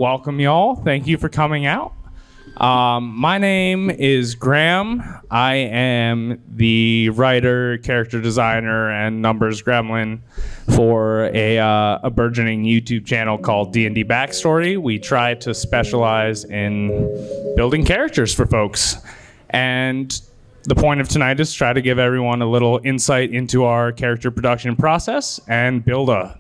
welcome y'all. Thank you for coming out. My name is Graham. I am the writer, character designer, and numbers gremlin for a burgeoning YouTube channel called D&D Backstory. We try to specialize in building characters for folks. And the point of tonight is to try to give everyone a little insight into our character production process and build a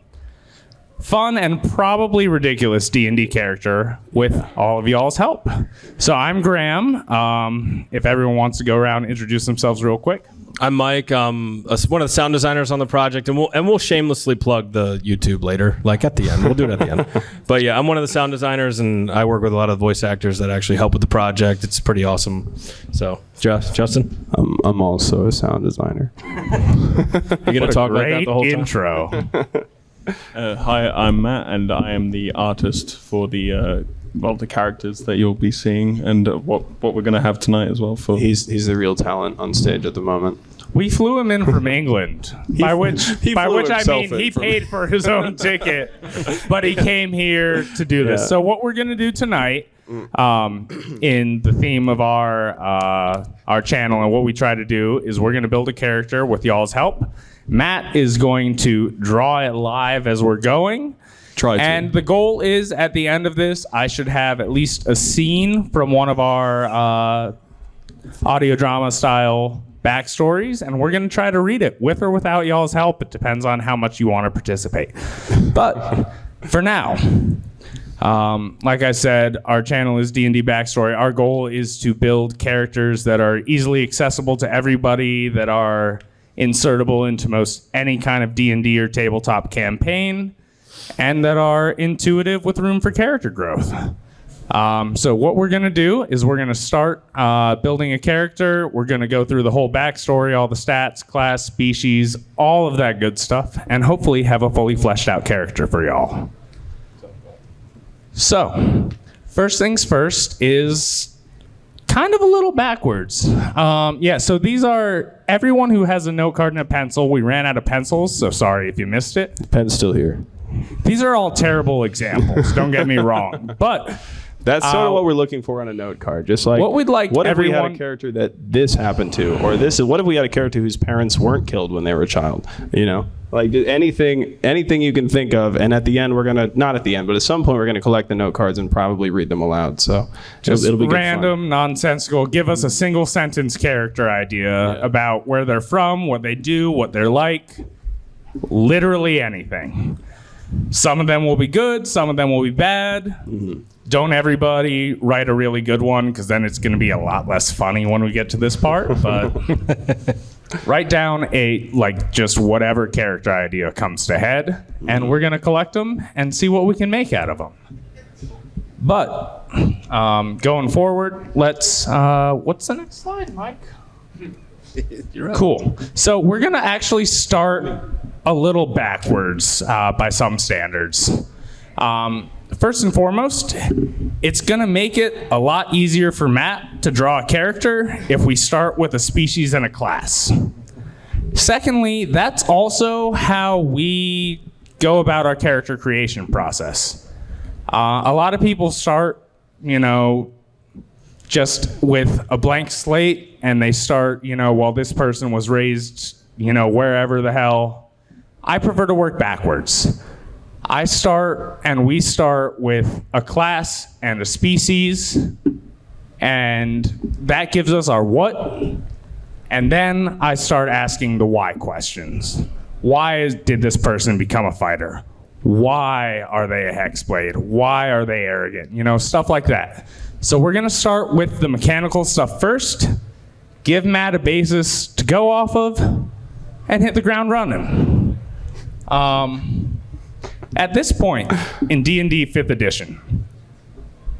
fun and probably ridiculous D&D character with all of y'all's help. So I'm Graham. If everyone wants to go around and introduce themselves real quick. I'm Mike. One of the sound designers on the project, and we'll shamelessly plug the YouTube later, like at the end. We'll do it at the end. But yeah, I'm one of the sound designers, and I work with a lot of voice actors that actually help with the project. It's pretty awesome. So, Justin? I'm also a sound designer. You're going to talk like that the whole time? Intro. Hi, I'm Matt, and I am the artist for the characters that you'll be seeing, and what we're going to have tonight as well. He's the real talent on stage at the moment. We flew him in from England, by which I mean he paid for his own ticket, but he came here to do this. Yeah. So what we're going to do tonight, in the theme of our channel and what we try to do, is we're going to build a character with y'all's help. Matt is going to draw it live as we're going. And the goal is, at the end of this, I should have at least a scene from one of our audio drama style backstories, and we're going to try to read it with or without y'all's help. It depends on how much you want to participate. But for now, like I said, our channel is D&D Backstory. Our goal is to build characters that are easily accessible to everybody, that are insertable into most any kind of D&D or tabletop campaign, and that are intuitive with room for character growth. So what we're going to do is we're going to start building a character. We're going to go through the whole backstory, all the stats, class, species, all of that good stuff, and hopefully have a fully fleshed out character for y'all. So first things first is kind of a little backwards. So these are everyone who has a note card and a pencil. We ran out of pencils, so sorry if you missed it. Pen's still here. These are all terrible examples, don't get me wrong. But that's sort of what we're looking for on a note card. Just like what we'd like what everyone... if we had a character that this happened to, or what if we had a character whose parents weren't killed when they were a child? You know, like anything you can think of. And at the end, we're gonna not at the end, but at some point, we're gonna collect the note cards and probably read them aloud. So just it'll be random, nonsensical. Give us a single sentence character idea about where they're from, what they do, what they're like. Literally anything. Some of them will be good, some of them will be bad. Mm-hmm. Don't everybody write a really good one, because then it's going to be a lot less funny when we get to this part. But write down just whatever character idea comes to head, and we're going to collect them and see what we can make out of them. But going forward, let's... what's the next slide, Mike? You're up. Cool. So we're going to actually start a little backwards by some standards. First and foremost, it's going to make it a lot easier for Matt to draw a character if we start with a species and a class. Secondly, that's also how we go about our character creation process. A lot of people start, just with a blank slate, and they start, well, this person was raised, wherever the hell. I prefer to work backwards. We start with a class and a species, and that gives us our what, and then I start asking the why questions. Why did this person become a fighter? Why are they a hexblade? Why are they arrogant? Stuff like that. So we're going to start with the mechanical stuff first, give Matt a basis to go off of, and hit the ground running. At this point in D&D 5th edition,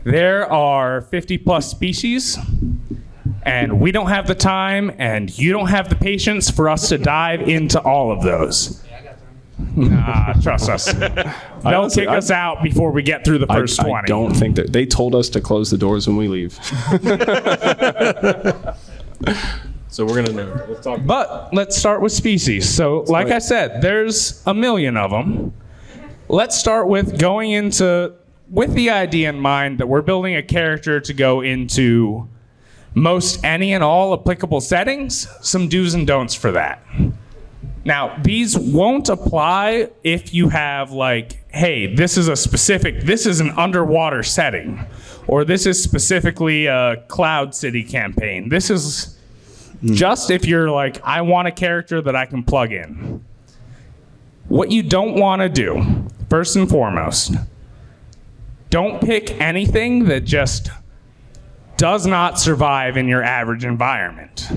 there are 50 plus species, and we don't have the time, and you don't have the patience for us to dive into all of those. Nah, trust us. They'll kick us out before we get through the first 20. I don't think that they told us to close the doors when we leave. So we're gonna know. Let's talk. But let's start with species. So, like I said, there's a million of them. Let's start with going into with the idea in mind that we're building a character to go into most any and all applicable settings, some do's and don'ts for that. Now, these won't apply if you have like, hey, this is an underwater setting, or this is specifically a Cloud City campaign. This is just if you're like, I want a character that I can plug in. What you don't want to do, first and foremost, don't pick anything that just does not survive in your average environment.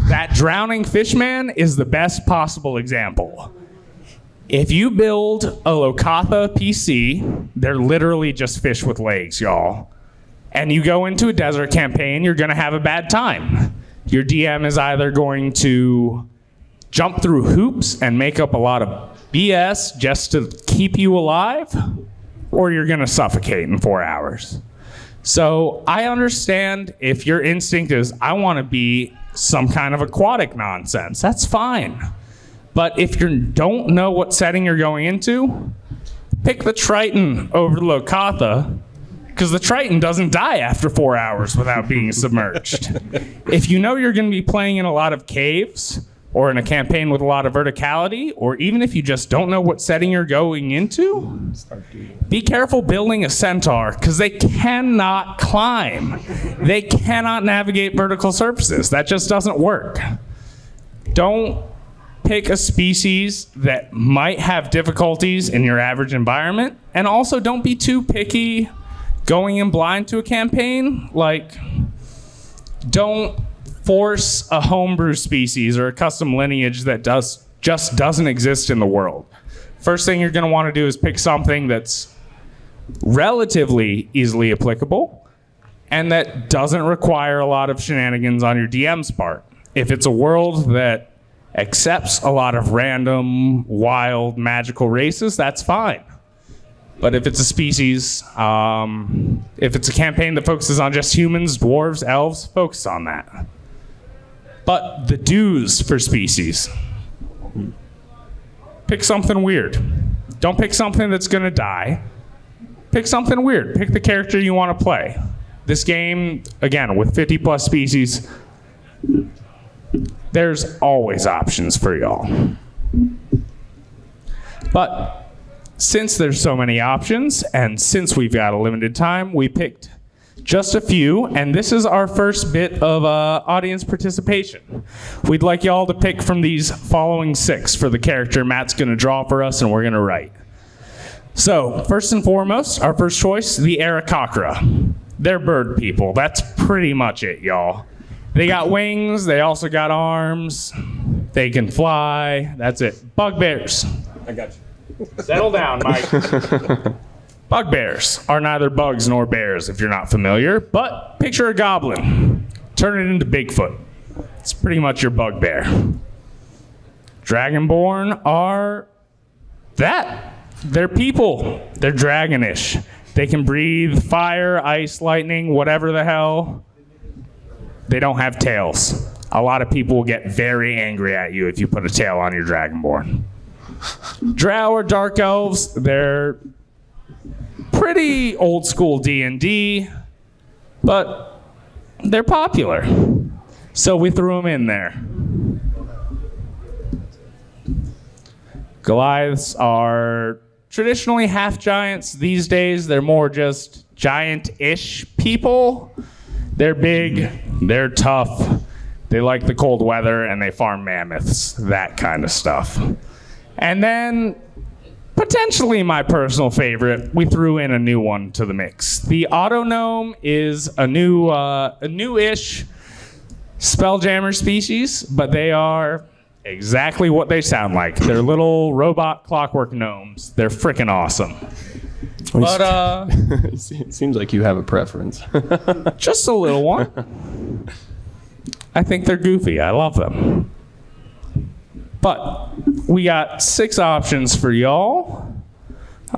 That drowning fishman is the best possible example. If you build a Lokatha PC, they're literally just fish with legs, y'all. And you go into a desert campaign, you're going to have a bad time. Your DM is either going to jump through hoops and make up a lot of BS just to keep you alive, or you're going to suffocate in 4 hours. So I understand if your instinct is, I want to be some kind of aquatic nonsense. That's fine. But if you don't know what setting you're going into, pick the Triton over the Lokatha, because the Triton doesn't die after 4 hours without being submerged. If you know you're going to be playing in a lot of caves, or in a campaign with a lot of verticality, or even if you just don't know what setting you're going into, be careful building a centaur, because they cannot climb. They cannot navigate vertical surfaces. That just doesn't work. Don't pick a species that might have difficulties in your average environment, and also don't be too picky going in blind to a campaign. Like, don't force a homebrew species or a custom lineage that just doesn't exist in the world. First thing you're going to want to do is pick something that's relatively easily applicable and that doesn't require a lot of shenanigans on your DM's part. If it's a world that accepts a lot of random, wild, magical races, that's fine. But if it's a species, if it's a campaign that focuses on just humans, dwarves, elves, focus on that. But the do's for species. Pick something weird. Don't pick something that's going to die. Pick something weird. Pick the character you want to play. This game, again, with 50 plus species, there's always options for y'all. But since there's so many options, and since we've got a limited time, we picked just a few, and this is our first bit of audience participation. We'd like y'all to pick from these following 6 for the character Matt's going to draw for us and we're going to write. So, first and foremost, our first choice, the Aarakocra. They're bird people. That's pretty much it, y'all. They got wings, they also got arms, they can fly, that's it. Bugbears. I got you. Settle down, Mike. Bugbears are neither bugs nor bears, if you're not familiar, but picture a goblin. Turn it into Bigfoot. It's pretty much your bugbear. Dragonborn are that. They're people. They're dragonish. They can breathe fire, ice, lightning, whatever the hell. They don't have tails. A lot of people will get very angry at you if you put a tail on your Dragonborn. Drow are dark elves. They're pretty old school D&D, but they're popular. So we threw them in there. Goliaths are traditionally half giants. These days, they're more just giant-ish people. They're big, they're tough, they like the cold weather, and they farm mammoths, that kind of stuff. And then, potentially my personal favorite, we threw in a new one to the mix. The Autognome is a newish Spelljammer species, but they are exactly what they sound like. They're little robot clockwork gnomes. They're freaking awesome. But It seems like you have a preference. just a little one. I think they're goofy. I love them. But we got 6 options for y'all.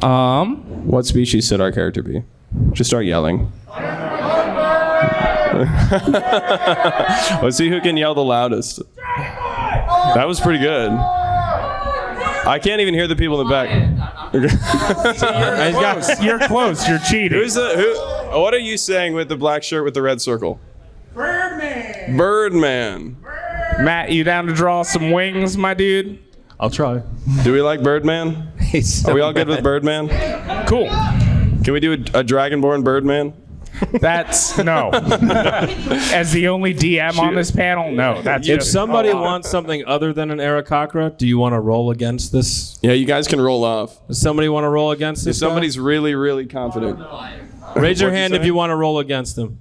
What species should our character be? Just start yelling. Let's see who can yell the loudest. That was pretty good. I can't even hear the people in the back. You're close. You're cheating. What are you saying with the black shirt with the red circle? Birdman. Matt, you down to draw some wings, my dude? I'll try. Do we like Birdman? Are we all good with Birdman? Cool. Can we do a Dragonborn Birdman? That's no. As the only DM on this panel, no. That's If just somebody wants something other than an Aarakocra, do you want to roll against this? Yeah, you guys can roll off. Does somebody want to roll against this? If somebody's really, really confident. Raise your What'd you hand say? if you want to roll against them.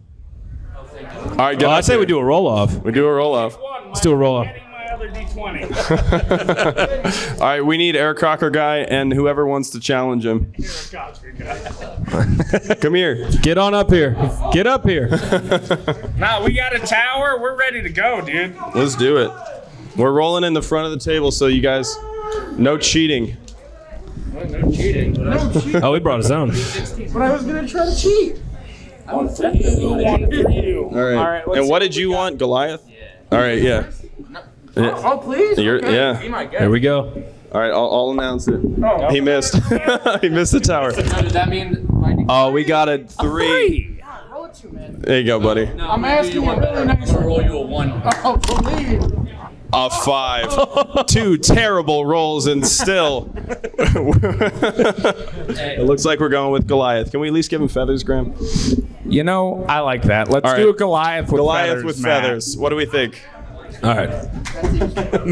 All right, get Well, up I say here. we do a roll off. We do a roll off. Let's do a roll off. my other D20. All right, we need Eric Crocker guy and whoever wants to challenge him. Come here. Get on up here. Get up here. Nah, we got a tower. We're ready to go, dude. Let's do it. We're rolling in the front of the table, so you guys, no cheating. Oh, we brought his own. But I was gonna try to cheat. One for you. All right. And what did you want, Goliath? All right, yeah. Oh, please. Yeah. There we go. All right, I'll announce it. He missed. He missed the tower. So does that mean? Oh, we got a 3. Roll it to, man. There you go, buddy. I'm asking you really nice. roll you a 1. Oh, please. A 5. 2 terrible rolls, and still. It looks like we're going with Goliath. Can we at least give him feathers, Graham? You know, I like that. Let's All right. do a Goliath with Goliath feathers. with Matt. feathers. What do we think? All right.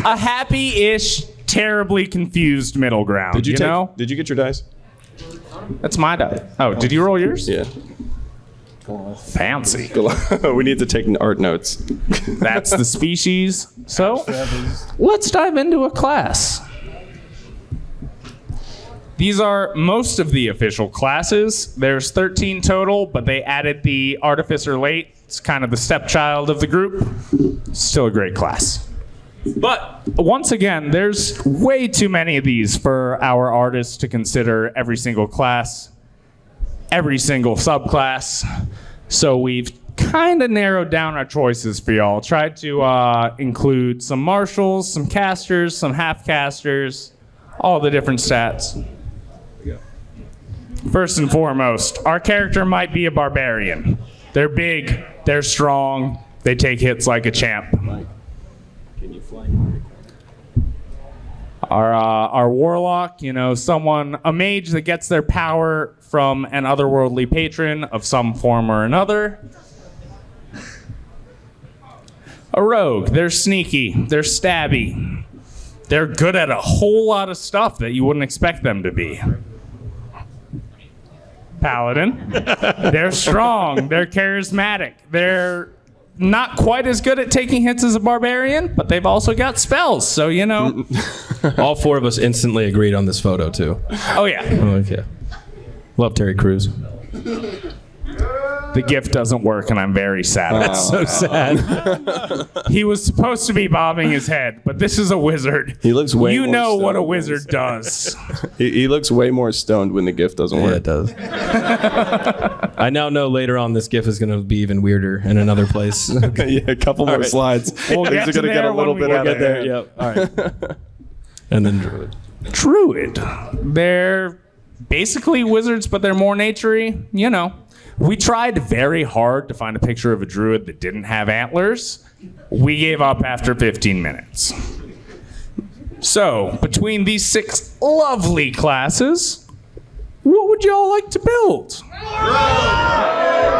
A happy-ish, terribly confused middle ground. Did you know? Did you get your dice? That's my die. Oh, did you roll yours? Yeah. Fancy. We need to take art notes. That's the species. So, let's dive into a class. These are most of the official classes. There's 13 total, but they added the Artificer late. It's kind of the stepchild of the group. Still a great class. But once again, there's way too many of these for our artists to consider every single class, every single subclass. So we've kind of narrowed down our choices for y'all. Tried to include some marshals, some casters, some half casters, all the different stats. First and foremost, our character might be a barbarian. They're big, they're strong, they take hits like a champ. Our warlock, you know, a mage that gets their power from an otherworldly patron of some form or another. A rogue, they're sneaky, they're stabby. They're good at a whole lot of stuff that you wouldn't expect them to be. Paladin, they're strong, they're charismatic, they're not quite as good at taking hits as a barbarian, but they've also got spells, so you know. All 4 of us instantly agreed on this photo, too. Oh yeah. Okay. Love Terry Crews. The gift doesn't work, and I'm very sad. That's so sad. He was supposed to be bobbing his head, but this is a wizard. He looks way You more know what a stoned. wizard does. He looks way more stoned when the gift doesn't Yeah, work. it does. I now know later on this GIF is going to be even weirder in another place. Yeah, a couple more right. slides. We'll Things get are to gonna get a there little when we bit get out of there. there. Yep. All right. And then Druid. Druid. They're basically wizards, but they're more naturey. You know. We tried very hard to find a picture of a druid that didn't have antlers. We gave up after 15 minutes. So, between these 6 lovely classes, what would y'all like to build?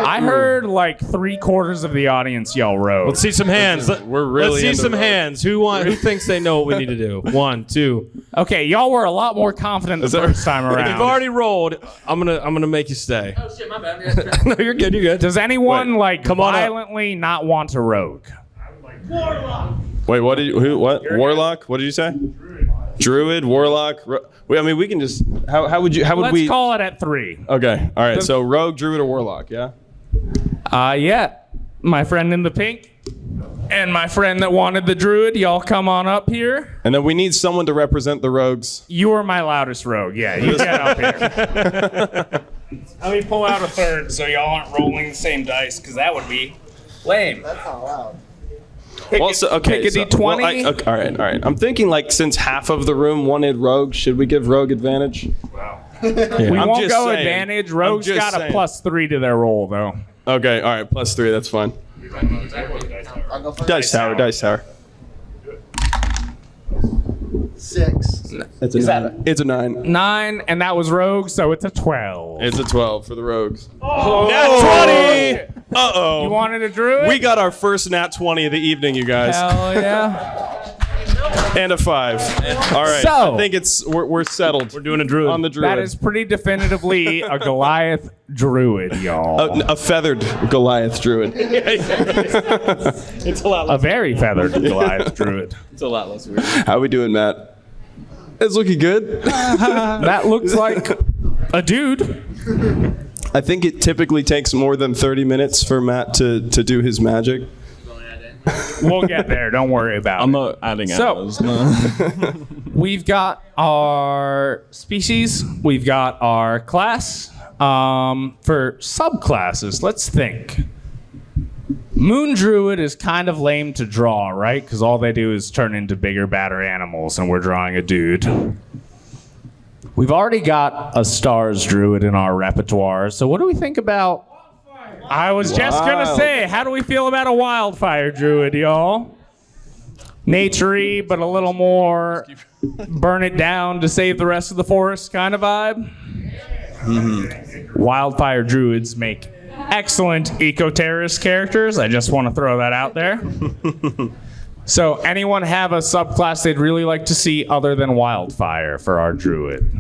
I heard like 3/4 of the audience yell rogue. Let's see some hands. We're really Let's see into some rogue. hands. Who thinks they know what we need to do? 1, 2. Okay, y'all were a lot more confident the first time around. You've already rolled. I'm gonna make you stay. Oh shit, my bad. No, you're good. You're good. Does anyone come on up. violently not want a rogue? Wait, what did you? What? Warlock? What did you say? Druid, warlock. Wait, I mean, we can just. How would you? How would Let's we? call it at 3. Okay. All right. So rogue, druid, or warlock? Yeah. Yeah. My friend in the pink and my friend that wanted the druid, y'all come on up here. And then we need someone to represent the rogues. You are my loudest rogue. Yeah, you get up here. Let me pull out a third so y'all aren't rolling the same dice, because that would be lame. That's not loud. Also, okay. pick a D20. Okay, all right. I'm thinking like since half of the room wanted Rogue, should we give Rogue advantage? We I'm won't just go saying. advantage. I'm Rogue's just got a saying. +3 to their roll, though. Okay, all right. +3, that's fine. I'll go first. Dice tower. 6. It's a 9. 9, and that was Rogue, so it's a 12. It's a 12 for the Rogues. Nat 20! Uh-oh. You wanted a druid? We got our first nat 20 of the evening, you guys. Hell yeah. And a 5. All right. So- I think we're settled. We're doing a druid. on the druid. That is pretty definitively a Goliath druid, y'all. a feathered Goliath druid. It's a lot. A very feathered Goliath druid. It's a lot less weird. How we doing, Matt? It's looking good. That looks like a dude. I think it typically takes more than 30 minutes for Matt to do his magic. We'll get there. Don't worry about I'm it. not adding So- hours. No. We've got our species. We've got our class. For subclasses, let's think. Moon Druid is kind of lame to draw, right? Because all they do is turn into bigger, badder animals, and we're drawing a dude. We've already got a Stars Druid in our repertoire, so what do we think about... I was just going to Wild. say, how do we feel about a Wildfire Druid, y'all? Nature-y, but a little more burn it down to save the rest of the forest kind of vibe. Wildfire Druids make excellent eco-terrorist characters. I just want to throw that out there. So anyone have a subclass they'd really like to see other than Wildfire for our Druid?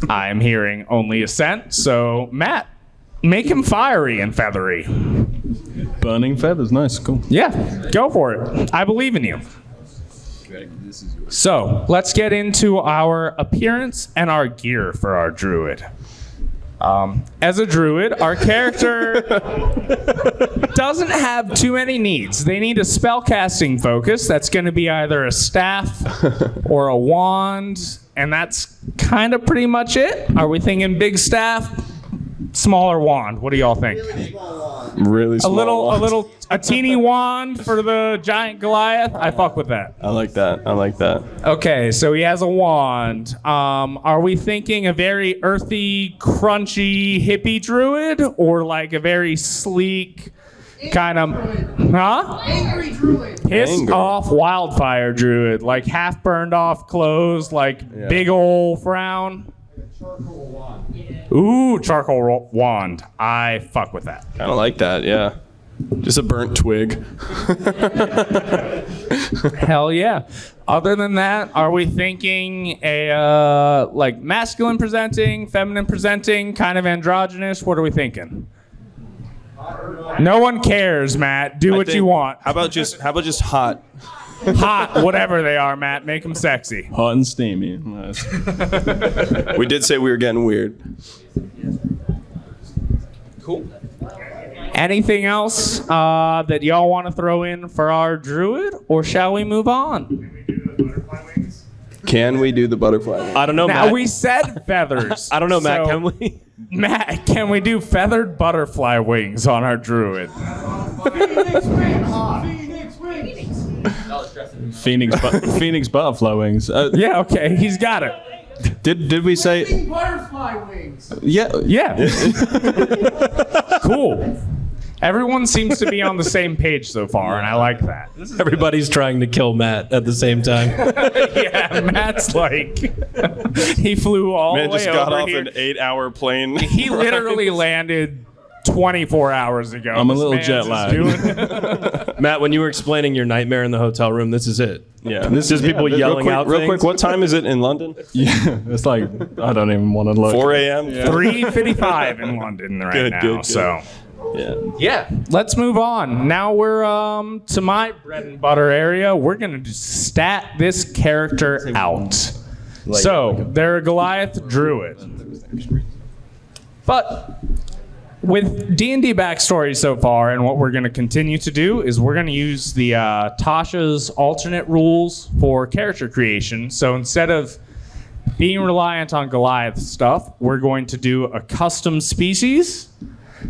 I'm hearing only assent, so Matt, make him fiery and feathery. Burning feathers, nice, cool. Yeah, go for it. I believe in you. So, let's get into our appearance and our gear for our druid. As a druid, our character doesn't have too many needs. They need a spellcasting focus. That's going to be either a staff or a wand, and that's kind of pretty much it. Are we thinking big staff, smaller wand? What do y'all think? Really small. A teeny wand for the giant Goliath. I fuck with that. I like that. Okay, so he has a wand. Are we thinking a very earthy, crunchy, hippie druid, or like a very sleek kind of, Angry druid. pissed Angry. off wildfire druid, like half burned off clothes, like big ol' frown? Ooh, charcoal wand. I fuck with that. Kind of like that, yeah. Just a burnt twig. Hell yeah. Other than that, are we thinking a like masculine presenting, feminine presenting, kind of androgynous? What are we thinking? No one cares, Matt. Do what you want. How about just hot? Hot, whatever they are, Matt. Make them sexy. Hot and steamy. Nice. We did say we were getting weird. Anything else that y'all want to throw in for our druid, or shall we move on? Can we do the butterfly wing? I don't know, Now Matt. we said feathers. I don't know, Matt. So, Can we? Matt, can we do feathered butterfly wings on our druid? Phoenix butterfly wings. Yeah, okay, he's got it. Did we say? Butterfly wings. Yeah. Yeah. Cool. Everyone seems to be on the same page so far, and I like that. Everybody's trying to kill Matt at the same time. Yeah, Matt's like, he flew all Man the way just got over off here. an 8-hour plane. He literally landed 24 hours ago. I'm a This little man's jet just lagged. doing- Matt, when you were explaining your nightmare in the hotel room, this is it. Yeah, This is people yelling out Real things. quick, what time is it in London? Yeah. It's like I don't even want to look. 4 a.m. 3:55 in London right Good, now. good, good. So Yeah. let's move on. Now we're to my bread and butter area. We're gonna stat this character out. So they're a Goliath druid, but with D&D backstory so far, and what we're going to continue to do is we're going to use the Tasha's alternate rules for character creation. So instead of being reliant on Goliath stuff, we're going to do a custom species.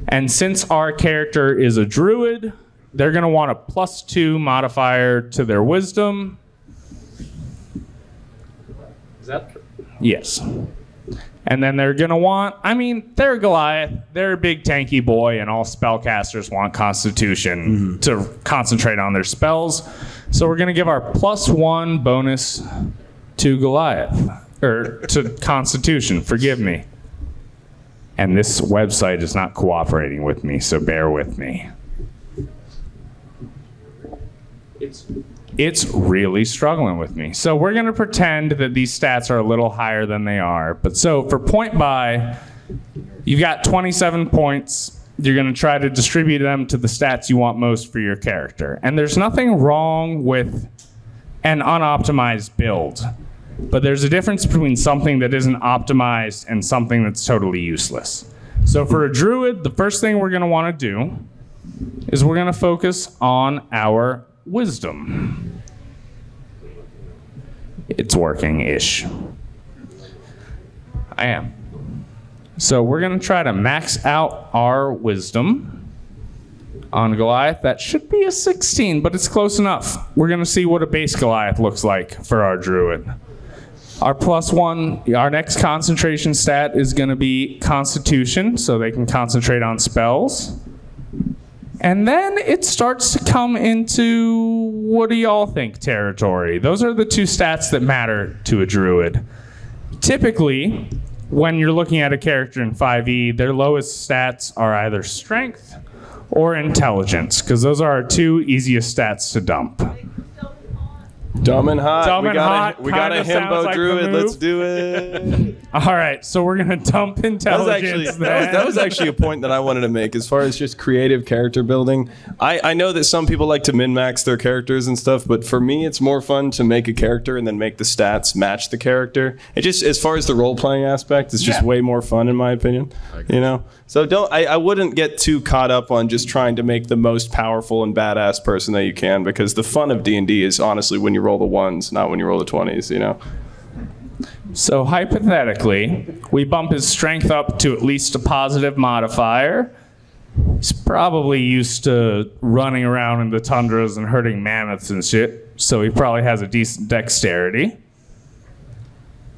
And since our character is a druid, they're going to want a +2 modifier to their wisdom. Is that true? Yes. And then they're going to want, they're a Goliath. They're a big tanky boy, and all spellcasters want Constitution to concentrate on their spells. So we're going to give our +1 bonus to Goliath, or to Constitution, forgive me. And this website is not cooperating with me, so bear with me. It's really struggling with me. So we're going to pretend that these stats are a little higher than they are. But so for point buy, you've got 27 points. You're going to try to distribute them to the stats you want most for your character. And there's nothing wrong with an unoptimized build. But there's a difference between something that isn't optimized and something that's totally useless. So for a druid, the first thing we're going to want to do is we're going to focus on our wisdom. It's working-ish. I am. So we're going to try to max out our wisdom on Goliath. That should be a 16, but it's close enough. We're going to see what a base Goliath looks like for our druid. Our +1, our next concentration stat is going to be Constitution, so they can concentrate on spells. And then it starts to come into, what do y'all think, territory. Those are the two stats that matter to a druid. Typically, when you're looking at a character in 5e, their lowest stats are either strength or intelligence, because those are our two easiest stats to dump. Dumb and hot. Dumb and hot We got a kinda sounds himbo like the druid. move. Let's do it. All right, so we're going to dump intelligence then. That was actually a point that I wanted to make as far as just creative character building. I know that some people like to min-max their characters and stuff, but for me, it's more fun to make a character and then make the stats match the character. It just, as far as the role-playing aspect, it's just way more fun in my opinion. You know? So I wouldn't get too caught up on just trying to make the most powerful and badass person that you can, because the fun of D&D is honestly when you roll the ones, not when you roll the 20s, you know? So hypothetically, we bump his strength up to at least a positive modifier. He's probably used to running around in the tundras and hurting mammoths and shit, so he probably has a decent dexterity.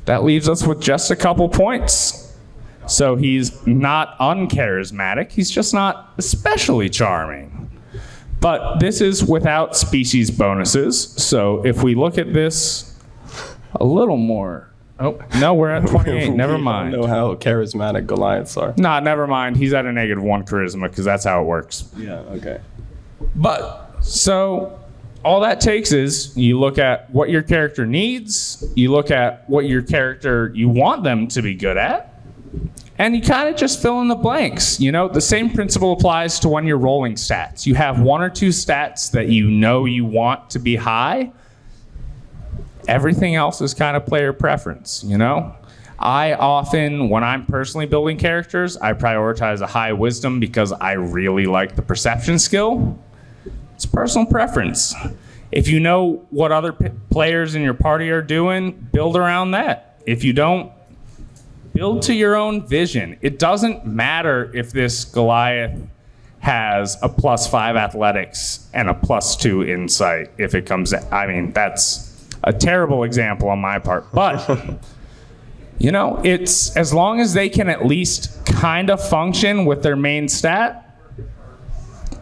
That leaves us with just a couple points. So he's not uncharismatic, he's just not especially charming. But this is without species bonuses, so if we look at this a little more... Oh, no, we're at 28. Never mind. I don't know how charismatic Goliaths are. Nah, never mind. He's at a -1 charisma because that's how it works. Yeah, okay. But, so, all that takes is you look at what your character needs, you look at what your character, you want them to be good at, and you kind of just fill in the blanks. You know, the same principle applies to when you're rolling stats. You have one or two stats that you know you want to be high. Everything else is kind of player preference, you know? I often, when I'm personally building characters, I prioritize a high wisdom because I really like the perception skill. It's personal preference. If you know what other players in your party are doing, build around that. If you don't, build to your own vision. It doesn't matter if this Goliath has a +5 athletics and a +2 insight if it comes, that's a terrible example on my part, but you know, it's as long as they can at least kind of function with their main stat,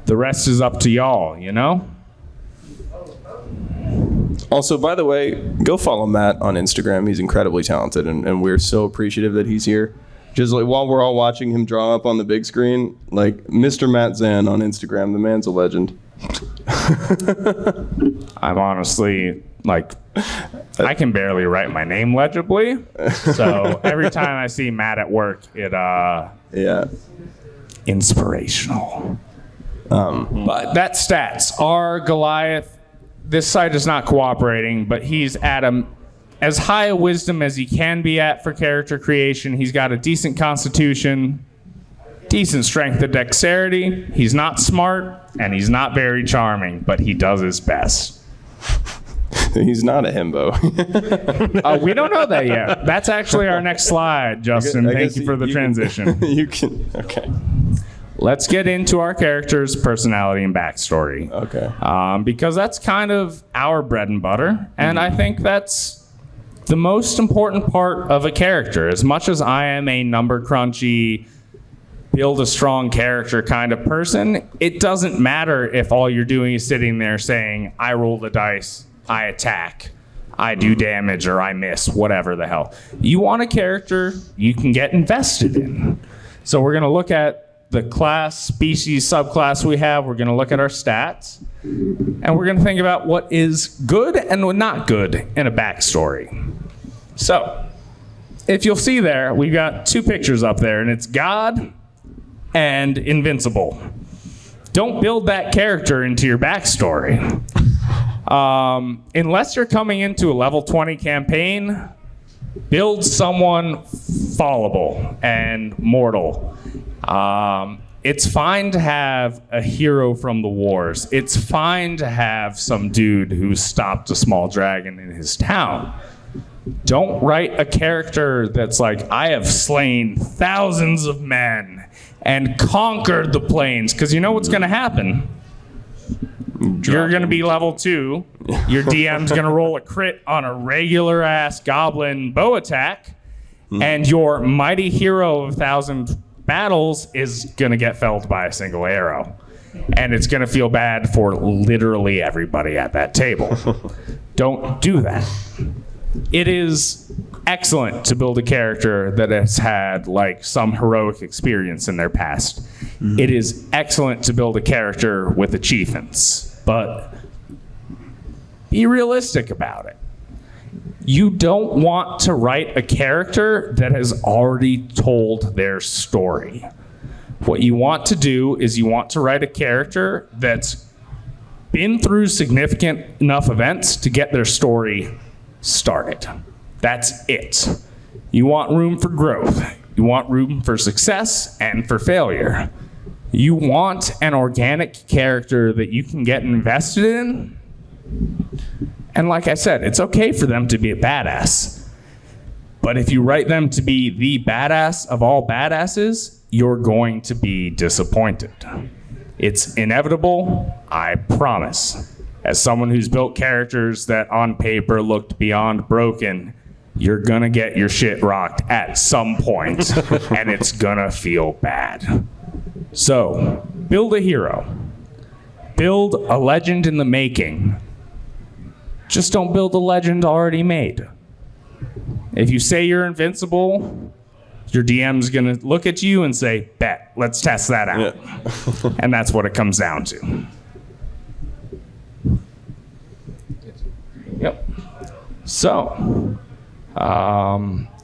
the rest is up to y'all, you know? Also, by the way, go follow Matt on Instagram. He's incredibly talented, and we're so appreciative that he's here. Just like while we're all watching him draw up on the big screen, like Mr. Matt Zan on Instagram, the man's a legend. I'm honestly, I can barely write my name legibly, so every time I see Matt at work, inspirational. But that stats. Our Goliath, this site is not cooperating, but he's at as high a wisdom as he can be at for character creation. He's got a decent constitution, decent strength and dexterity. He's not smart, and he's not very charming, but he does his best. He's not a himbo. We don't know that yet. That's actually our next slide, Justin. Thank you for the transition. You can, okay. let's get into our character's personality and backstory. Okay. Because that's kind of our bread and butter, and I think that's the most important part of a character. As much as I am a number crunchy, build a strong character kind of person, it doesn't matter if all you're doing is sitting there saying, I roll the dice, I attack, I do damage, or I miss, whatever the hell. You want a character you can get invested in. So we're going to look at the class, species, subclass we have. We're going to look at our stats. And we're going to think about what is good and what not good in a backstory. So, if you'll see there, we've got two pictures up there, and it's God and Invincible. Don't build that character into your backstory. Unless you're coming into a level 20 campaign, build someone fallible and mortal. It's fine to have a hero from the wars. It's fine to have some dude who stopped a small dragon in his town. Don't write a character that's like, I have slain thousands of men and conquered the plains. Because you know what's going to happen? You're going to be level 2. Your DM's going to roll a crit on a regular ass goblin bow attack. And your mighty hero of 1,000 battles is going to get felled by a single arrow. And it's going to feel bad for literally everybody at that table. Don't do that. It is excellent to build a character that has had like some heroic experience in their past. It is excellent to build a character with achievements, but be realistic about it. You don't want to write a character that has already told their story. What you want to do is you want to write a character that's been through significant enough events to get their story started. That's it. You want room for growth. You want room for success and for failure. You want an organic character that you can get invested in. And like I said, it's okay for them to be a badass. But if you write them to be the badass of all badasses, you're going to be disappointed. It's inevitable, I promise. As someone who's built characters that on paper looked beyond broken, you're gonna get your shit rocked at some point, and it's gonna feel bad. So, build a hero. Build a legend in the making. Just don't build a legend already made. If you say you're invincible, your DM's gonna look at you and say, bet, let's test that out. Yeah. And that's what it comes down to. Yep. So,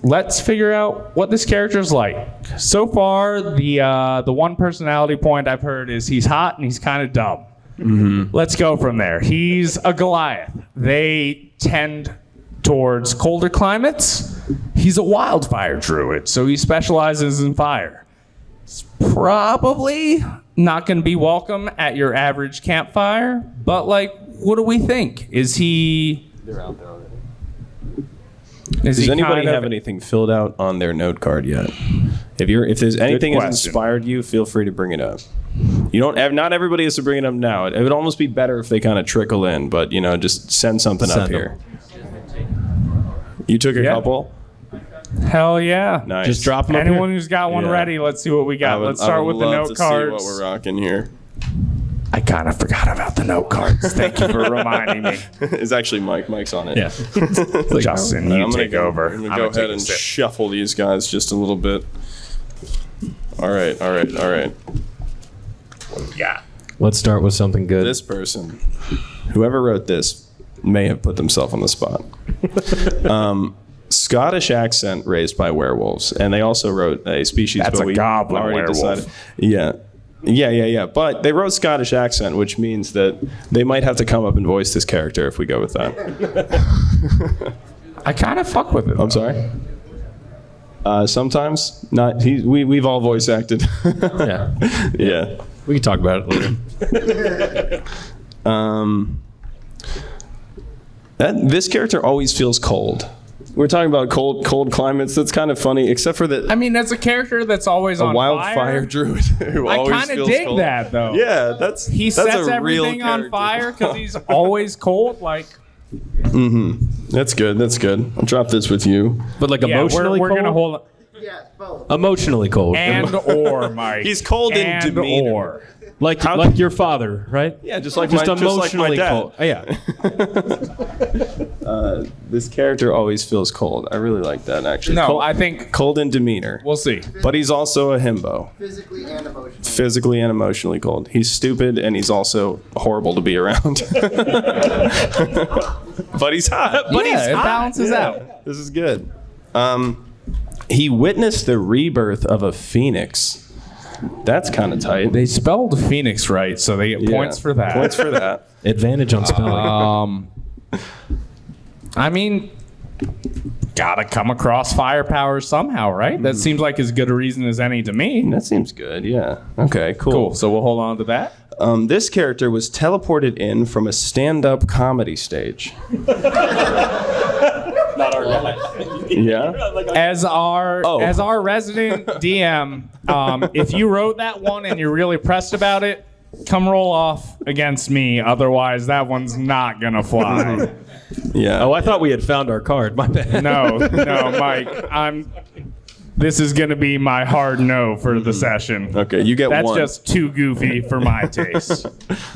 let's figure out what this character's like. So far, the one personality point I've heard is he's hot and he's kind of dumb. Mm-hmm. Let's go from there. He's a Goliath. They tend towards colder climates. He's a wildfire druid, so he specializes in fire. It's probably not going to be welcome at your average campfire, but like, what do we think? Is he... They're out there already. Does anybody have anything filled out on their note card yet? If there's anything that's inspired you, feel free to bring it up. You don't have, not everybody has to bring it up now. It would almost be better if they kind of trickle in, but just send something up here. You took a couple? Hell yeah. Nice. Just drop them Anyone who's got one ready, let's see what we got. Let's start with the note cards. See what we're rocking here. I kind of forgot about the note cards. Thank you for reminding me. It's actually Mike. Mike's on it. Yeah. Justin, you take over. I'm going to go ahead and shuffle these guys just a little bit. All right. What do we got? Let's start with something good. This person, whoever wrote this, may have put themselves on the spot. Scottish accent raised by werewolves, and they also wrote a species. That's but a goblin werewolf. Decided, yeah. But they wrote Scottish accent, which means that they might have to come up and voice this character if we go with that. I kind of fuck with it. I'm sorry. Sometimes not. We've all voice acted. Yeah. We can talk about it later. This character always feels cold. We're talking about cold climates. That's kind of funny, except for that I mean, that's a character that's always on wildfire fire. druid who I always kind of feels dig cold. that though. Yeah, that's He that's sets a real everything on character. fire because he's always cold. Like, That's good. That's good. I'll drop this with you. But like yeah, emotionally we're cold. gonna hold Yes, both. Emotionally cold. and or Mike. He's cold in and demeanor. or. like your father, right? Yeah, just like Just my emotionally dad. cold. Yeah. This character always feels cold. I really like that actually. No, cold, I think cold in demeanor. we'll see. But he's also a himbo. Physically and emotionally. Physically and emotionally cold. He's stupid and he's also horrible to be around. But he's hot. But it balances out. This is good. He witnessed the rebirth of a phoenix. That's kind of tight. They spelled Phoenix right, so they get points for that. Points for that. Advantage on spelling. I mean, gotta come across firepower somehow, right? That seems like as good a reason as any to me. That seems good. Yeah. Okay. Cool. Cool. So we'll hold on to that. This character was teleported in from a stand-up comedy stage. Yeah. As our Oh. resident DM, if you wrote that one and you're really pressed about it, come roll off against me. Otherwise, that one's not gonna fly. Yeah. Oh, I thought we had found our card. My bad. No, Mike. This is gonna be my hard no for the session. Okay. You get That's one. just too goofy for my taste,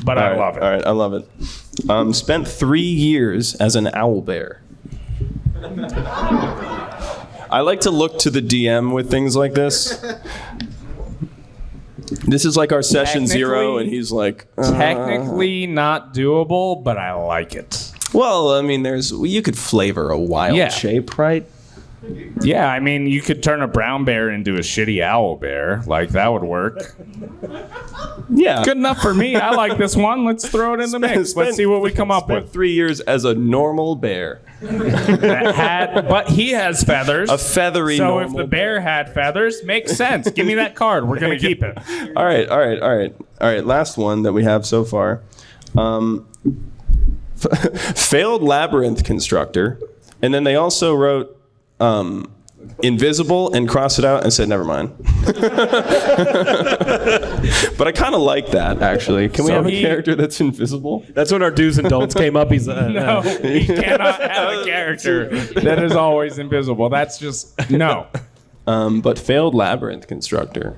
but I love it. All right. I love it. Spent 3 years as an owl bear. I like to look to the DM with things like this. This is like our session 0, Technically- and he's like, Technically not doable, but I like it. well, I mean, you could flavor a wild Yeah. shape, right? Yeah, I mean, you could turn a brown bear into a shitty owl bear. Like, that would work. Yeah. Good enough for me. I like this one. Let's throw it in the mix. Let's see what we come up Spent with. 3 years as a normal bear. But he has feathers. A feathery So normal if the bear had feathers, makes sense. Give me that card. We're going to keep it. All right. Last one that we have so far. Failed labyrinth constructor. And then they also wrote invisible and crossed it out and said, never mind. But I kind of like that, actually. Can we So have a he- character that's invisible? That's when our do's and don'ts came up. He's No, he cannot have a character that is always invisible. That's just, no. But failed labyrinth constructor.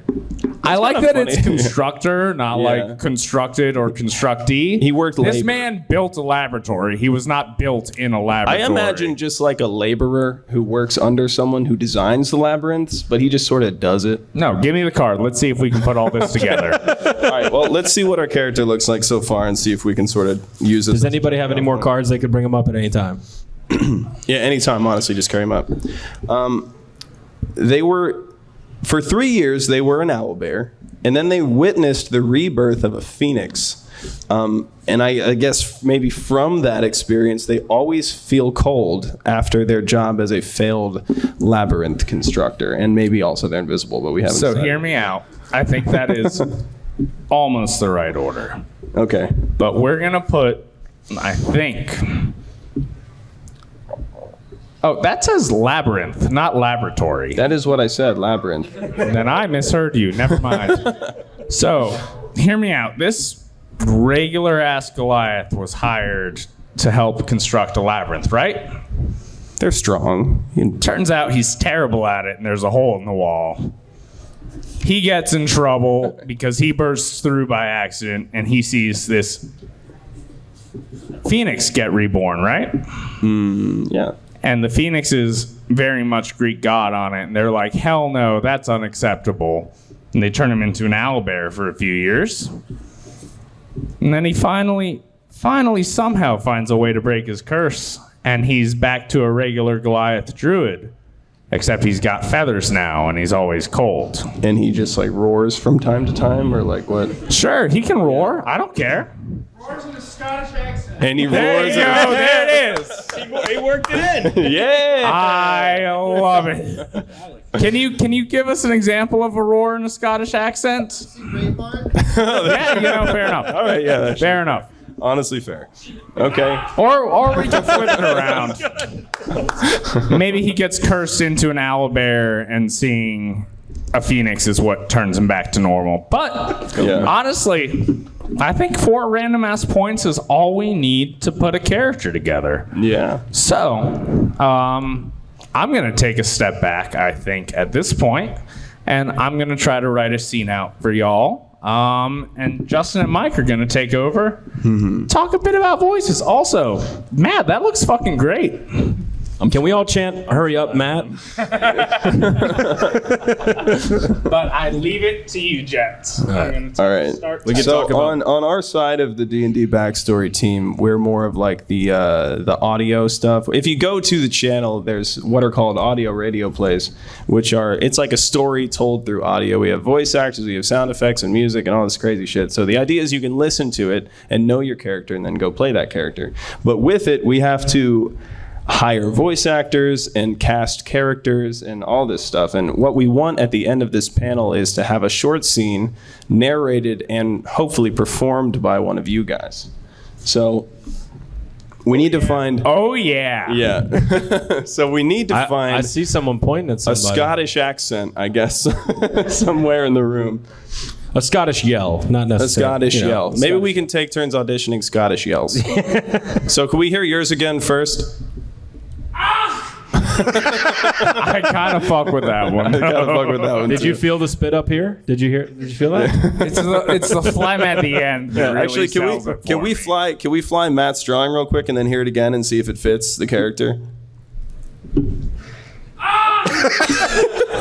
I like kinda that funny. it's constructor, not Yeah. like constructed or constructee. He worked This labor. man built a laboratory. He was not built in a I laboratory. imagine just like a laborer who works under someone who designs the labyrinths, but he just sort of does it. No, give me the card. Let's see if we can put all this together. All right, well, let's see what our character looks like so far and see if we can sort of use it. Does anybody have any more cards? They could bring them up at any time. Yeah, anytime, honestly, just carry them up. They were, for 3 years, they were an owl bear, and then they witnessed the rebirth of a phoenix. And I guess maybe from that experience, they always feel cold after their job as a failed labyrinth constructor, and maybe also they're invisible, but we haven't So decided. hear me out. I think that is almost the right order. Okay. But we're going to put, I think. Oh, that says labyrinth, not laboratory. That is what I said, labyrinth. Then I misheard you. Never mind. So, hear me out. This regular ass Goliath was hired to help construct a labyrinth, right? They're strong. Turns out he's terrible at it, and there's a hole in the wall. He gets in trouble because he bursts through by accident, and he sees this phoenix get reborn, right? Yeah. And the phoenix is very much Greek god on it, and they're like, hell no, that's unacceptable. And they turn him into an owlbear for a few years. And then he finally somehow finds a way to break his curse, and he's back to a regular Goliath druid. Except he's got feathers now, and he's always cold. And he just like roars from time to time, or like what? Sure, he can roar. I don't care. Roars in a Scottish accent. And he There roars. you go. There it is. He worked it in. Yeah. I love it. Can you give us an example of a roar in a Scottish accent? Braveheart. Yeah, fair enough. All right. Yeah. Fair enough. Honestly fair. Okay. Or we can flip it around. Maybe he gets cursed into an owlbear and seeing a phoenix is what turns him back to normal. But Yeah. honestly, I think 4 random ass points is all we need to put a character together. Yeah. So, I'm going to take a step back, I think, at this point, and I'm going to try to write a scene out for y'all. And Justin and Mike are going to take over. Talk a bit about voices. Also, Matt, that looks fucking great. Can we all chant, hurry up, Matt? But I leave it to you, gents. All right. We can So talk about- on our side of the D&D backstory team, we're more of like the audio stuff. If you go to the channel, there's what are called audio radio plays, which are it's like a story told through audio. We have voice actors, we have sound effects and music and all this crazy shit. So the idea is you can listen to it and know your character and then go play that character. But with it, we have to hire voice actors and cast characters and all this stuff. And what we want at the end of this panel is to have a short scene narrated and hopefully performed by one of you guys. So we need to find... Oh, yeah. Yeah. So we need to find I see someone pointing at a somebody. Scottish accent, I guess, somewhere in the room. A Scottish yell, not A necessarily. Scottish yell. Maybe we can take turns auditioning Scottish yells. So can we hear yours again first? I kind of fuck with that one. Gotta fuck with that one Did too. you feel the spit up here? Did you feel that? It's the phlegm at the end. That really Actually, sells it for me. can we fly Matt's drawing real quick and then hear it again and see if it fits the character?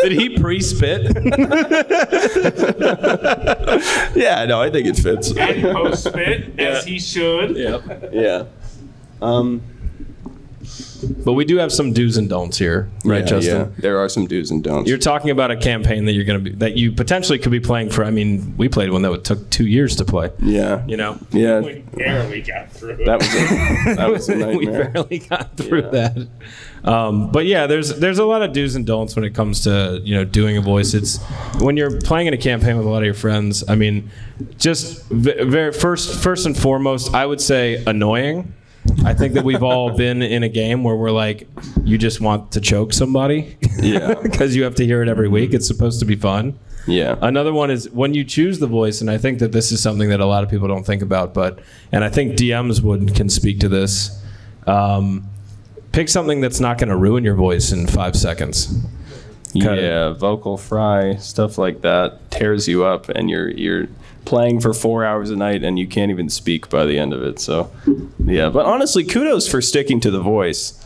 Did he pre-spit? Yeah, no, I think it fits. And post spit, as he should. Yep. Yeah. But we do have some do's and don'ts here, right, Yeah, Justin? yeah. There are some do's and don'ts. You're talking about a campaign that you potentially could be playing for. I mean, we played one that took 2 years to play. yeah. You know, Yeah. We barely got through it. That was a we nightmare. barely got through that. But yeah, there's a lot of do's and don'ts when it comes to doing a voice. It's when you're playing in a campaign with a lot of your friends. I mean, just very first and foremost, I would say annoying. I think that we've all been in a game where we're like, you just want to choke somebody. Yeah. Because you have to hear it every week. It's supposed to be fun. Yeah. Another one is when you choose the voice, and I think that this is something that a lot of people don't think about, and I think DMs can speak to this. Pick something that's not going to ruin your voice in 5 seconds. Yeah, vocal fry, stuff like that tears you up, and you're playing for 4 hours a night, and you can't even speak by the end of it. So, yeah. But honestly, kudos for sticking to the voice.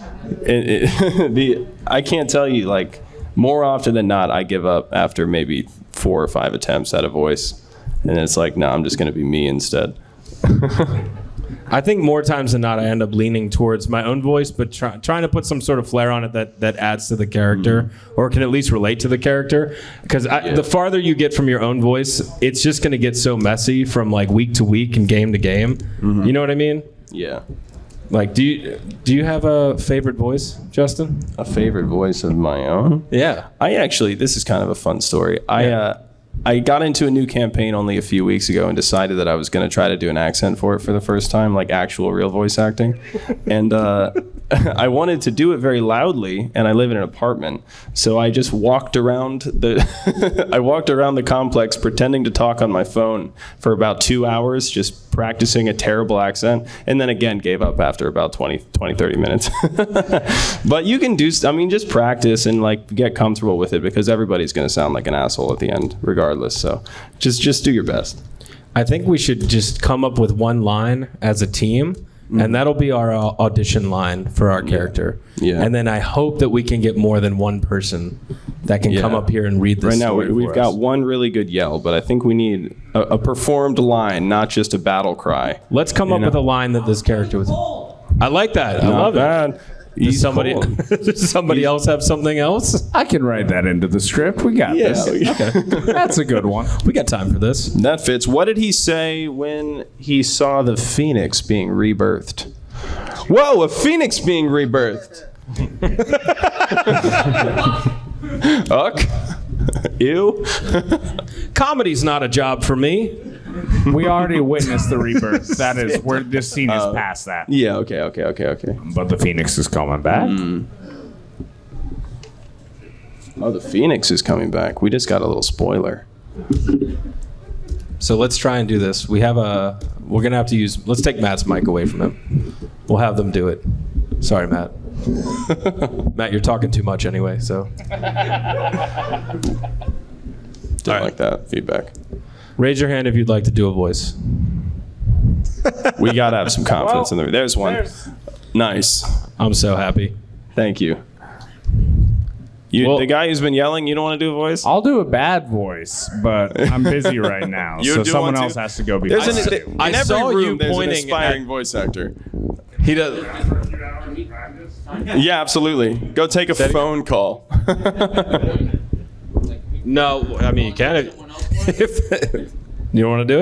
I can't tell you, like, more often than not, I give up after maybe 4 or 5 attempts at a voice, and it's like, no, I'm just going to be me instead. I think more times than not, I end up leaning towards my own voice, but trying to put some sort of flair on it that adds to the character, or can at least relate to the character. Because the farther you get from your own voice, it's just going to get so messy from like week to week and game to game. You know what I mean? Yeah. Like, do you have a favorite voice, Justin? A favorite voice of my own? Yeah. This is kind of a fun story. I got into a new campaign only a few weeks ago and decided that I was going to try to do an accent for it for the first time, like actual real voice acting. And I wanted to do it very loudly, and I live in an apartment. So I just walked around the complex pretending to talk on my phone for about 2 hours, just practicing a terrible accent, and then again gave up after about 30 minutes. But you can just practice and like get comfortable with it, because everybody's going to sound like an asshole at the end regardless. So just do your best. I think we should just come up with one line as a team, and that'll be our audition line for our character. Yeah. And then I hope that we can get more than one person that can come up here and read this Right now, story we've for got us. one really good yell, but I think we need a performed line, not just a battle cry. Let's come up with a line that this character was. I like that. I love it. Does somebody else have something else? I can write that into the script. We got this. Okay. That's a good one. We got time for this. That fits. What did he say when he saw the phoenix being rebirthed? Whoa, a phoenix being rebirthed. Uck. Ew. Comedy's not a job for me. We already witnessed the rebirth. That is where this scene is past that. Yeah. Okay. But the Phoenix is coming back. Oh, the Phoenix is coming back. We just got a little spoiler. So let's try and do this. We're gonna have to use. Let's take Matt's mic away from him. We'll have them do it. Sorry, Matt. Matt, you're talking too much anyway. So Didn't like that feedback. raise your hand if you'd like to do a voice. We gotta have some confidence in there. There's one. Nice. I'm so happy. Thank you. Well- The guy who's been yelling, you don't want to do a voice? I'll do a bad voice, but I'm busy right now, You so do someone want to? else has to go There's before. in I every saw room, you there's an pointing aspiring at- voice actor. He does. Yeah, absolutely. Go take a phone call. No, I mean you can. If you don't want to do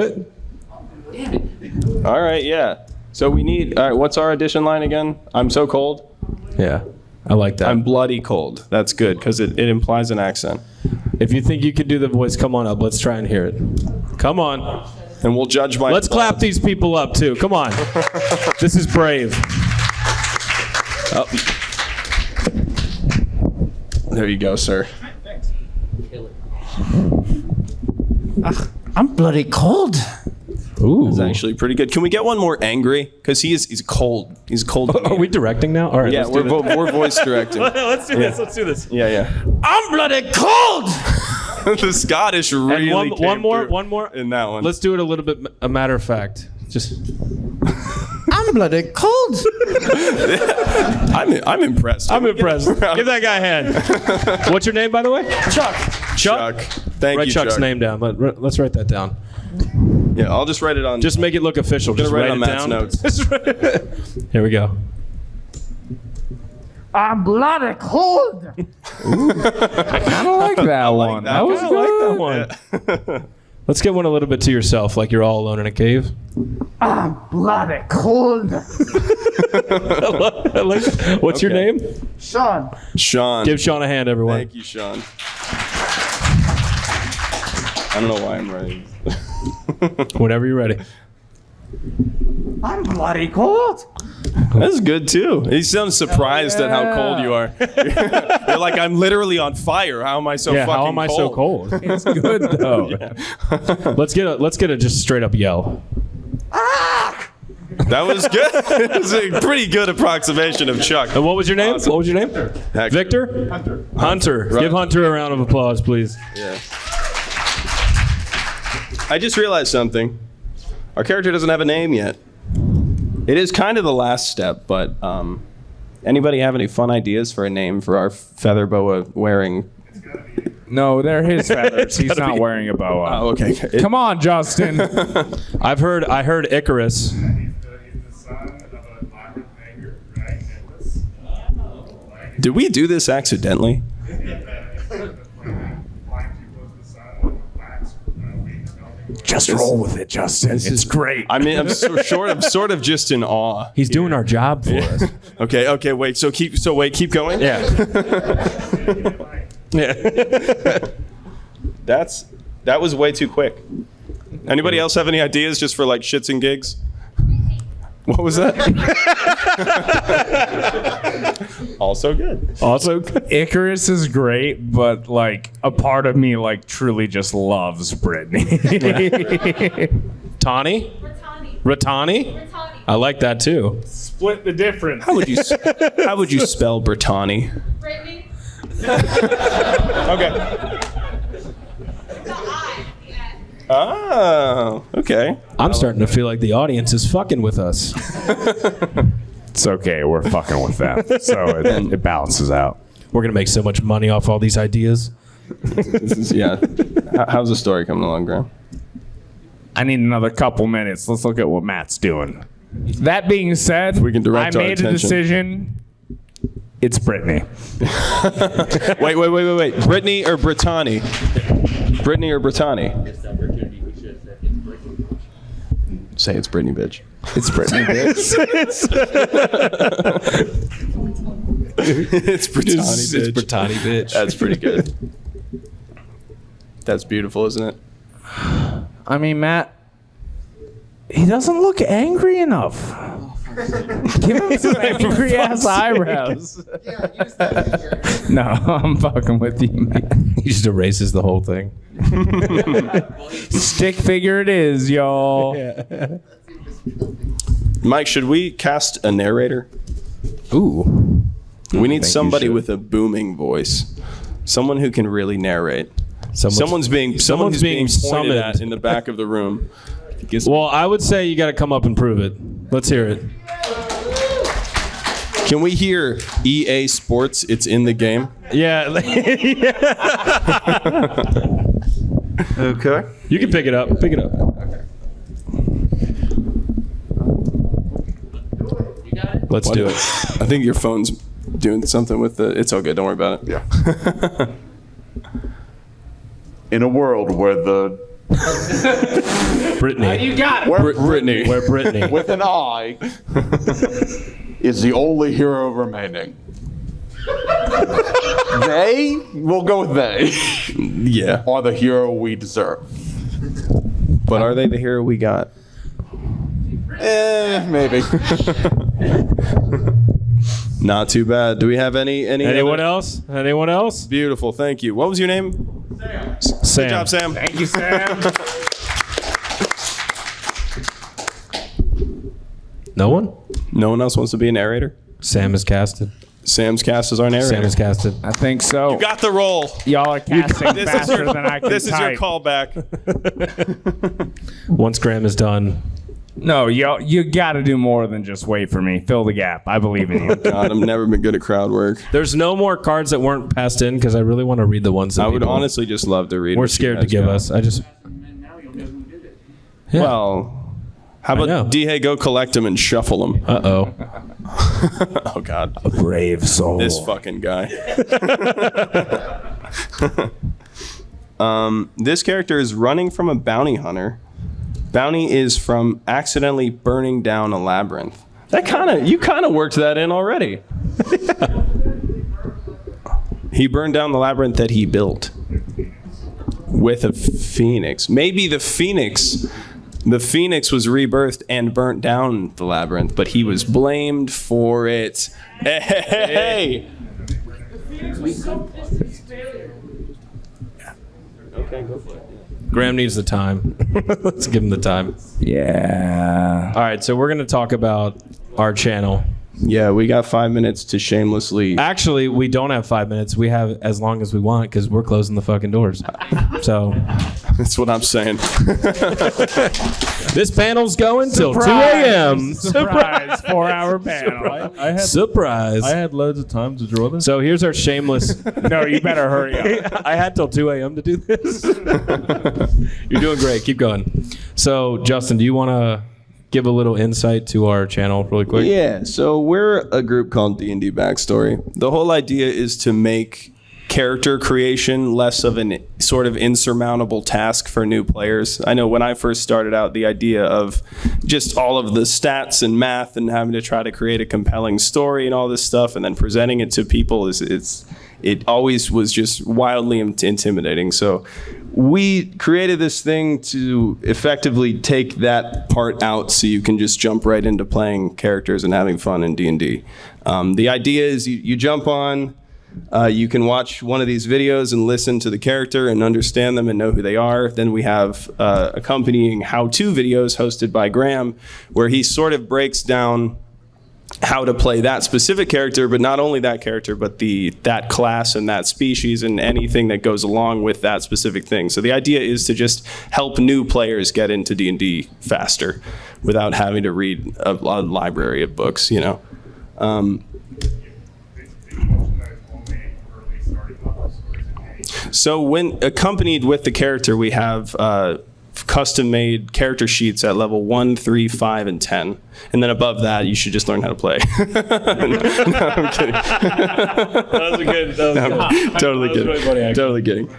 it. All right, yeah. So we need. All right, what's our audition line again? I'm so cold. Yeah, I like that. I'm bloody cold. That's good because it implies an accent. If you think you can do the voice, come on up. Let's try and hear it. Come on. And we'll judge my. Let's clap these people up too. Come on. This is brave. Oh. There you go, sir. I'm bloody cold. Ooh. It's actually pretty good. Can we get one more angry? Because he's cold. He's cold. Are we directing now? All right. Yeah, let's do we're voice directing. Let's do this. Let's do this. Yeah. I'm bloody cold. The Scottish really And came through one more in that one. Let's do it a little bit a matter of fact. Just I'm bloody cold. I'm impressed. I'm impressed. Give that guy a hand. What's your name, by the way? Chuck. Chuck. Thank Write you, Chuck's Chuck. name down. Let's write that down. Yeah, I'll just write it on. Just make it look official. Just write it write on it Matt's down. notes. Here we go. I'm bloody cold. I kind of like that one. That was I good. like that one. Let's get one a little bit to yourself, like you're all alone in a cave. I'm bloody cold. I like that. What's your Okay. name? Sean. Sean. Give Sean a hand, everyone. Thank you, Sean. I don't know why I'm ready. Whenever you're ready. I'm bloody cold. That's good too. He sounds surprised at how cold you are. You're like, I'm literally on fire. How am I so Yeah, fucking how am I so cold? It's good though. Let's get a just straight up yell. That was good. It was a pretty good approximation of Chuck. And what was your name? Awesome. What was your name? Hector. Victor? Hunter. Right. Give Hunter a round of applause, please. Yeah. I just realized something. Our character doesn't have a name yet. It is kind of the last step, but anybody have any fun ideas for a name for our feather boa wearing? No, they're his feathers. He's gotta not be- wearing a boa. Oh, okay. Come on, Justin. I heard Icarus. Did we do this accidentally? Just roll with it, Justin. It's great. I mean, I'm sort of just in awe. He's doing our job for us. Okay, wait. Keep going. Yeah. Yeah. That was way too quick. Anybody else have any ideas just for like shits and gigs? What was that? Also good. Also, Icarus is great, but like a part of me like truly just loves Brittany. Tawny? Ratani. Ratani? Ratani. I like that too. Split the difference. How would you spell Brittany? Brittany. Okay. The I. The end. Oh, okay. I'm starting to feel like the audience is fucking with us. It's okay. We're fucking with them, so it balances out. We're gonna make so much money off all these ideas. Yeah. How's the story coming along, Graham? I need another couple minutes. Let's look at what Matt's doing. That being said, we can direct I our made a attention. decision. It's Brittany. Wait. Brittany or Brittany? Brittany or Brittany? Say it's Brittany, bitch. It's Brittany, bitch. It's Brittany, It's bitch. Brittany, bitch. That's pretty good. That's beautiful, isn't it? I mean, Matt, He doesn't look angry enough. Give him some angry ass eyebrows. No, I'm fucking with you, man. He just erases the whole thing. Stick figure it is, y'all. Mike, should we cast a narrator? Ooh. We need you somebody should. with a booming voice. Someone who can really narrate. Someone's being being pointed at summoned. in the back of the room. Well, I would say you got to come up and prove it. Let's hear it. Can we hear EA Sports? It's in the game. Yeah. Okay. You can pick it up. Pick it up. Let's do it. I think your phone's doing something with the. It's all good. Don't worry about it. Yeah. In a world where the Brittany. You got it. where Brittany. Where Brittany? with an I is the only hero remaining. They, we'll go with they, Yeah. are the hero we deserve. But are they the hero we got? Maybe. Not too bad. Do we have any Anyone other- else? Anyone else? Beautiful. Thank you. What was your name? Sam. Good job, Sam. Thank you, Sam. No one? No one else wants to be a narrator? Sam is casted. Sam's cast as our narrator. Sam is casted. I think so. Got the role. Y'all are casting This is faster your, than I can this is your type. callback. Once Graham is done. No, you got to do more than just wait for me. Fill the gap. I believe in you. God, I've never been good at crowd work. There's no more cards that weren't passed in because I really want to read the ones that I would people honestly just love to read. we're what you scared to guys give got. us. I just. Yeah. Well, how know. about D-Hay go collect them and shuffle them? Uh-oh. Oh, God. Brave soul. This fucking guy. This character is running from a bounty hunter. Bounty is from accidentally burning down a labyrinth. You kind of worked that in already. He burned down the labyrinth that he built with a phoenix. Maybe the phoenix was rebirthed and burnt down the labyrinth, but he was blamed for it. Hey! Okay, go for it. Graham needs the time. Let's give him the time. Yeah. All right, so we're going to talk about our channel. Yeah, we got 5 minutes to shamelessly. Actually, we don't have 5 minutes. We have as long as we want because we're closing the fucking doors. So That's what I'm saying. this panel's going till 2 Surprise. a.m. Surprise. 4-hour panel. Surprise. I had loads of time to draw this. So here's our shameless. No, you better hurry up. I had till 2 a.m. to do this. You're doing great. Keep going. So, Justin, do you want to give a little insight to our channel really quick? Yeah, so we're a group called D&D Backstory. The whole idea is to make character creation less of an sort of insurmountable task for new players. I know when I first started out, the idea of just all of the stats and math and having to try to create a compelling story and all this stuff and then presenting it to people it always was just wildly intimidating. So we created this thing to effectively take that part out so you can just jump right into playing characters and having fun in D&D. The idea is you jump on, you can watch one of these videos and listen to the character and understand them and know who they are. Then we have accompanying how-to videos hosted by Graham where he sort of breaks down how to play that specific character, but not only that character, but that class and that species and anything that goes along with that specific thing. So the idea is to just help new players get into D&D faster without having to read a library of books, you know. So when accompanied with the character, we have custom-made character sheets at level 1, 3, 5, and 10. And then above that, you should just learn how to play. No, I'm kidding. That was good. That was good. Totally That was really funny, kidding. actually. Totally kidding.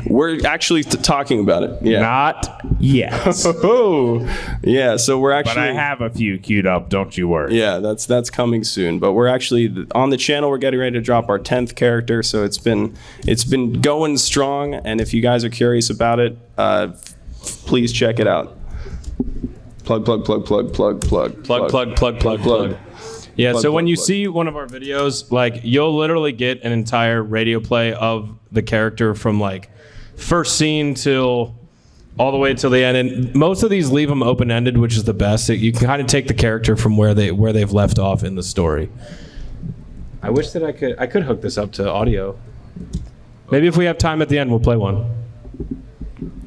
We're actually talking about it. Yeah. Not yet. Oh, yeah. So we're actually. But I have a few queued up. Don't you worry. Yeah, that's coming soon. But we're actually on the channel. We're getting ready to drop our 10th character. So it's been going strong. And if you guys are curious about it, please check it out. Plug. Yeah, Plug, so when plug, you plug. see one of our videos, like you'll literally get an entire radio play of the character from like first scene till all the way till the end. And most of these leave them open-ended, which is the best. You can kind of take the character from where they've left off in the story. I wish that I could hook this up to audio. Maybe if we have time at the end, we'll play one.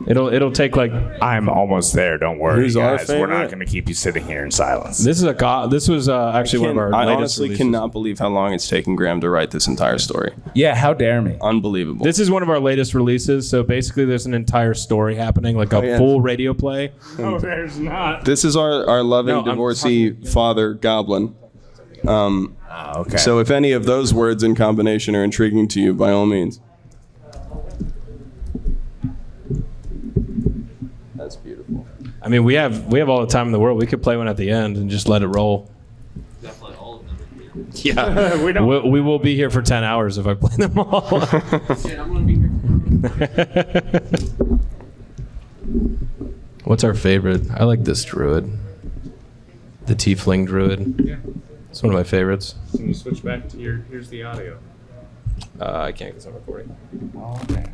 It'll take like. I'm almost there. Don't worry, Who's our guys. We're not favorite? going to keep you sitting here in silence. This was actually one of our I latest honestly releases. cannot believe how long it's taken Graham to write this entire story. Yeah, how dare me? Unbelievable. This is one of our latest releases. So basically, there's an entire story happening, like a yeah. full radio play. Oh, there's not. This is our loving No, I'm divorcee father goblin. Okay. So if any of those words in combination are intriguing to you, by all means. That's beautiful. I mean, we have all the time in the world. We could play one at the end and just let it roll. Definitely all of them. Yeah, we don't. we will be here for 10 hours if I play them all. Shit, I'm gonna be here. What's our favorite? I like this druid, the tiefling druid. Yeah. It's one of my favorites. Can you switch back to your? Here's the audio. I can't because I'm recording. Oh damn.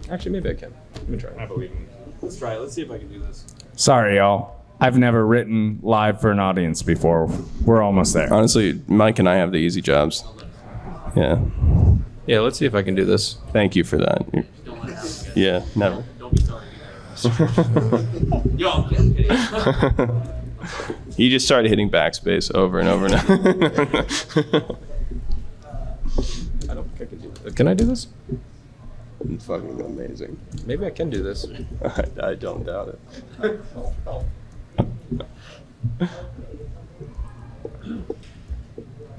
Actually, maybe I can. Let me try. I believe in you. Let's try it. Let's see if I can do this. Sorry, y'all. I've never written live for an audience before. We're almost there. Honestly, Mike and I have the easy jobs. Yeah. Yeah, let's see if I can do this. Thank you for that. Don't let it happen. Yeah, never. Don't be sorry. Yo, I'm kidding. He just started hitting backspace over and over and over. I don't think I can do this. Can I do this? It's fucking amazing. Maybe I can do this. I don't doubt it.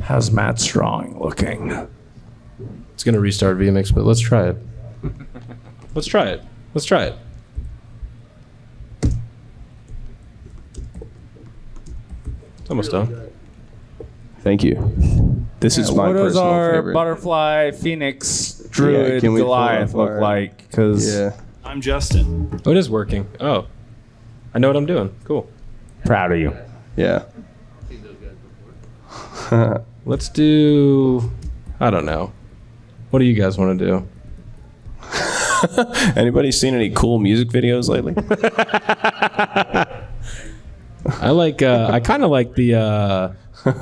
How's Matt Strong looking? It's gonna restart VMix, but let's try it. Let's try it. Let's try it. It's almost done. Thank you. This is my What does personal our favorite. butterfly phoenix druid can we pull Goliath off look our- like? Because Yeah. I'm Justin. Oh, it is working. Oh, I know what I'm doing. Cool. proud of you. Yeah. Seen those guys before. Let's do. I don't know. What do you guys want to do? Anybody seen any cool music videos lately? I like. I kind of like the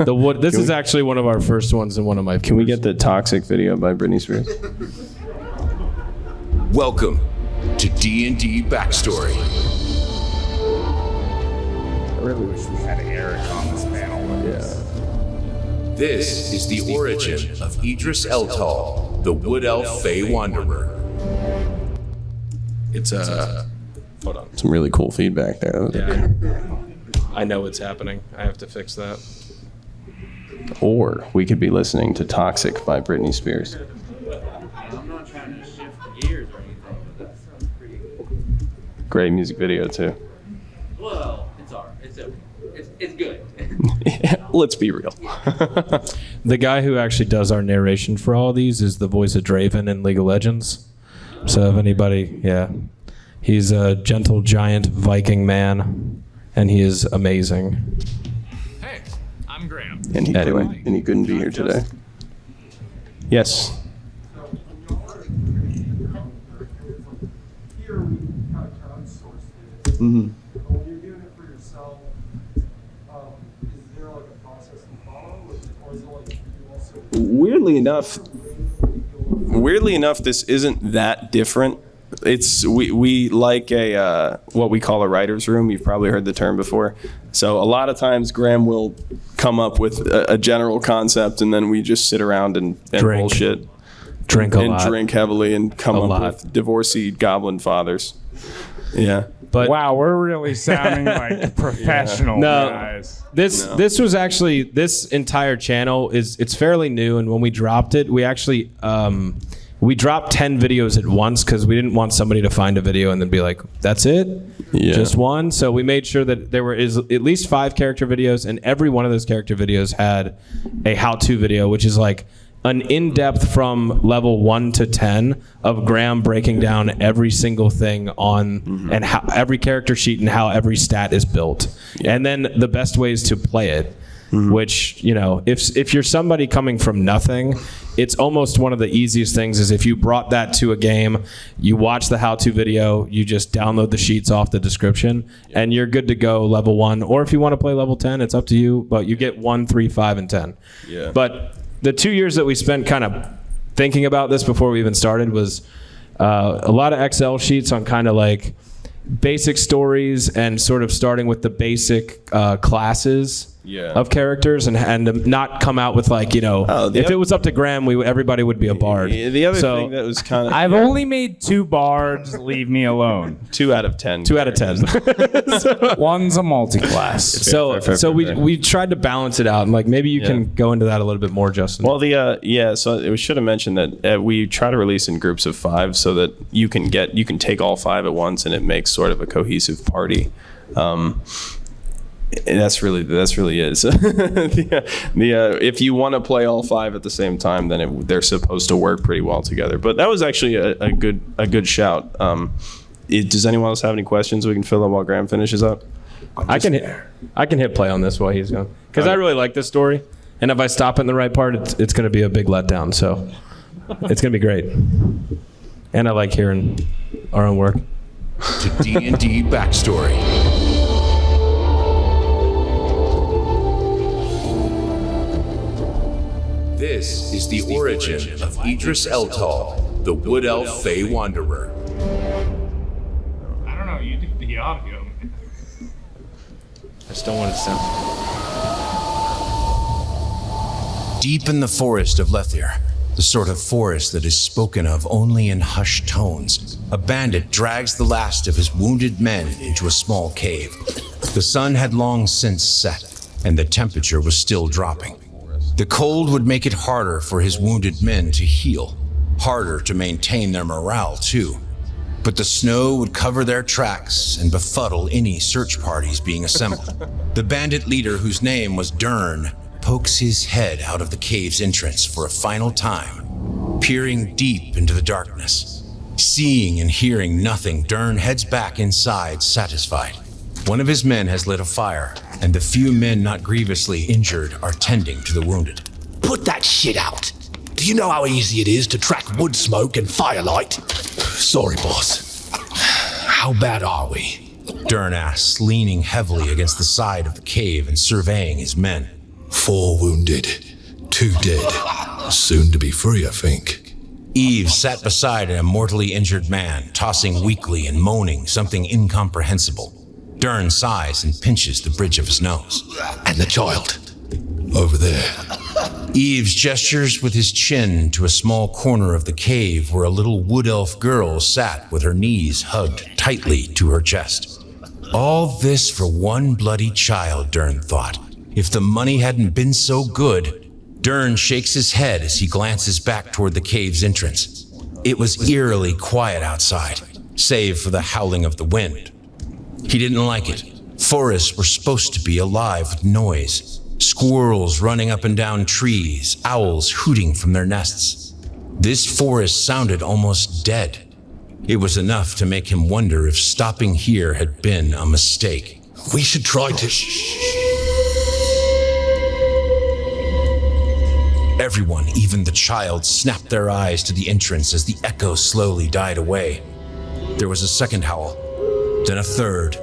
wood. This is actually one of our first ones and one of my. Can we get the Toxic video by Britney Spears? Welcome to D&D Backstory. I really wish we had Eric on this panel. Yeah. This is the origin of Idris Eltal, the Wood Elf Fey Wanderer. It's a. Hold on. Some really cool feedback there. Yeah. I know what's happening. I have to fix that. Or we could be listening to Toxic by Britney Spears. I'm not trying to shift gears or anything, but that sounds pretty good. Great music video too. Well, it's alright. It's good. Let's be real. The guy who actually does our narration for all these is the voice of Draven in League of Legends. So if anybody, yeah, he's a gentle giant Viking man, and he is amazing. Hey, I'm Graham. And he Anyway. couldn't be here today. Yes. Here we kind of crowdsourced it. Mm-hmm. But when you're doing it for yourself, is there like a process to follow, or is it like you also? Weirdly enough, this isn't that different. It's we like a what we call a writer's room. You've probably heard the term before. So a lot of times Graham will come up with a general concept, and then we just sit around and Drink. bullshit. Drink a and lot. drink heavily and come A up lot. with divorcee goblin fathers. Yeah. But Wow, we're really sounding like professional No. guys. this was actually this entire channel it's fairly new, and when we dropped it, we actually we dropped 10 videos at once because we didn't want somebody to find a video and then be like, that's it? Yeah. Just one? So we made sure that there were at least 5 character videos, and every one of those character videos had a how-to video, which is like an in-depth from level 1 to 10 of Graham breaking down every single thing on and how every character sheet and how every stat is built. And then the best ways to play it. Which, you know, if you're somebody coming from nothing, it's almost one of the easiest things is if you brought that to a game, you watch the how-to video, you just download the sheets off the description, and you're good to go level 1. Or if you want to play level 10, it's up to you, but you get 1, 3, 5, and 10. Yeah. But the 2 years that we spent kind of thinking about this before we even started was a lot of Excel sheets on kind of like basic stories and sort of starting with the basic classes of characters and not come out with like, you know, if it was up to Graham, everybody would be a bard. The other thing that was kind of... I've only made 2 bards. Leave me alone. 2 out of 10. 2 out of 10. One's a multi-class. So we tried to balance it out, and like maybe you can go into that a little bit more, Justin. Well, so we should have mentioned that we try to release in groups of 5 so that you can take all 5 at once, and it makes sort of a cohesive party. That's really is. If you want to play all 5 at the same time, then they're supposed to work pretty well together. But that was actually a good shout. Does anyone else have any questions we can fill up while Graham finishes up? I can hit play on this while he's going, because I really like this story, and if I stop in the right part, it's going to be a big letdown. So it's going to be great, and I like hearing our own work. To D&D backstory. This is the origin of Idris Eltal, the Wood Elf Fey Wanderer. I don't know. You do the audio. I just don't want it to sound. Deep in the forest of Lethir, the sort of forest that is spoken of only in hushed tones, a bandit drags the last of his wounded men into a small cave. The sun had long since set, and the temperature was still dropping. The cold would make it harder for his wounded men to heal, harder to maintain their morale too. But the snow would cover their tracks and befuddle any search parties being assembled. The bandit leader, whose name was Dern, pokes his head out of the cave's entrance for a final time, peering deep into the darkness. Seeing and hearing nothing, Dern heads back inside, satisfied. One of his men has lit a fire, and the few men not grievously injured are tending to the wounded. Put that shit out. Do you know how easy it is to track wood smoke and firelight? Sorry, boss. How bad are we? Dern asks, leaning heavily against the side of the cave and surveying his men. 4 wounded, 2 dead. Soon to be free, I think. Eve sat beside an mortally injured man, tossing weakly and moaning something incomprehensible. Dern sighs and pinches the bridge of his nose. And the child? Over there. Eves gestures with his chin to a small corner of the cave where a little wood elf girl sat with her knees hugged tightly to her chest. All this for one bloody child, Dern thought. If the money hadn't been so good. Dern shakes his head as he glances back toward the cave's entrance. It was eerily quiet outside, save for the howling of the wind. He didn't like it. Forests were supposed to be alive with noise. Squirrels running up and down trees, owls hooting from their nests. This forest sounded almost dead. It was enough to make him wonder if stopping here had been a mistake. We should try to... Everyone, even the child, snapped their eyes to the entrance as the echo slowly died away. There was a second howl, then a third,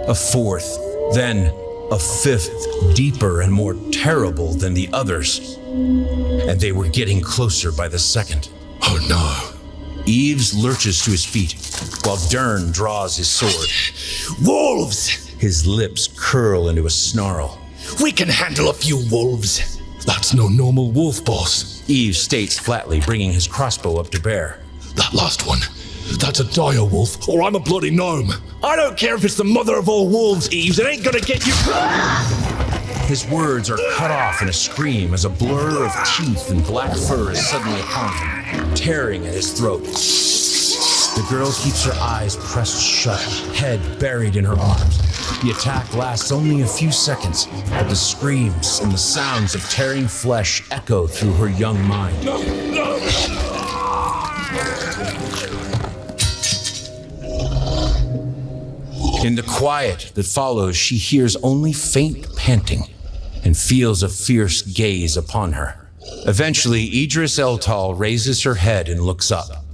a fourth, then a fifth, deeper and more terrible than the others. And they were getting closer by the second. Oh no. Eves lurches to his feet, while Dern draws his sword. Wolves! His lips curl into a snarl. We can handle a few wolves. That's no normal wolf, boss. Eves states flatly, bringing his crossbow up to bear. That last one. That's a dire wolf, or I'm a bloody gnome. I don't care if it's the mother of all wolves, Eves. It ain't gonna get you. His words are cut off in a scream as a blur of teeth and black fur is suddenly upon him, tearing at his throat. The girl keeps her eyes pressed shut, head buried in her arms. The attack lasts only a few seconds, but the screams and the sounds of tearing flesh echo through her young mind. In the quiet that follows, she hears only faint panting and feels a fierce gaze upon her. Eventually, Idris Eltal raises her head and looks up.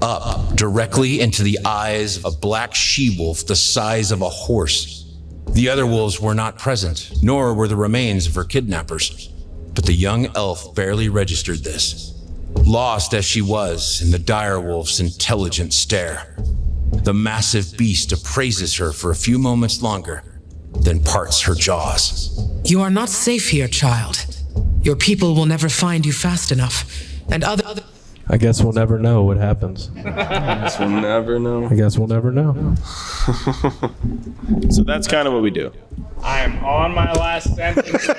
Up, directly into the eyes of a black she-wolf the size of a horse. The other wolves were not present, nor were the remains of her kidnappers. But the young elf barely registered this, lost as she was in the direwolf's intelligent stare. The massive beast appraises her for a few moments longer, then parts her jaws. You are not safe here, child. Your people will never find you fast enough, and other... I guess we'll never know what happens. I guess we'll never know. I guess we'll never know. So that's kind of what we do. I am on my last sentence.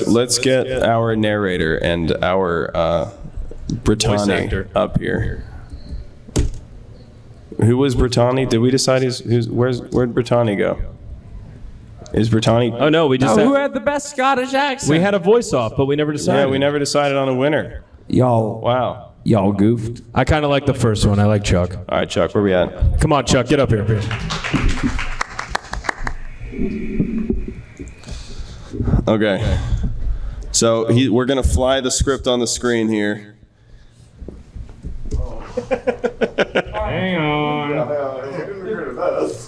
Let's get our narrator and our Brittani up here. Who was Brittani? Did we decide where'd Brittani go? Is Brittani? Oh no, we just who had the best Scottish accent? we had a voice off, but we never decided. Yeah, we never decided on a winner. Wow. Y'all goofed. I kind of like the first one. I like Chuck. All right, Chuck, where we at? Come on, Chuck, get up here. Okay. So we're gonna fly the script on the screen here. Hang on.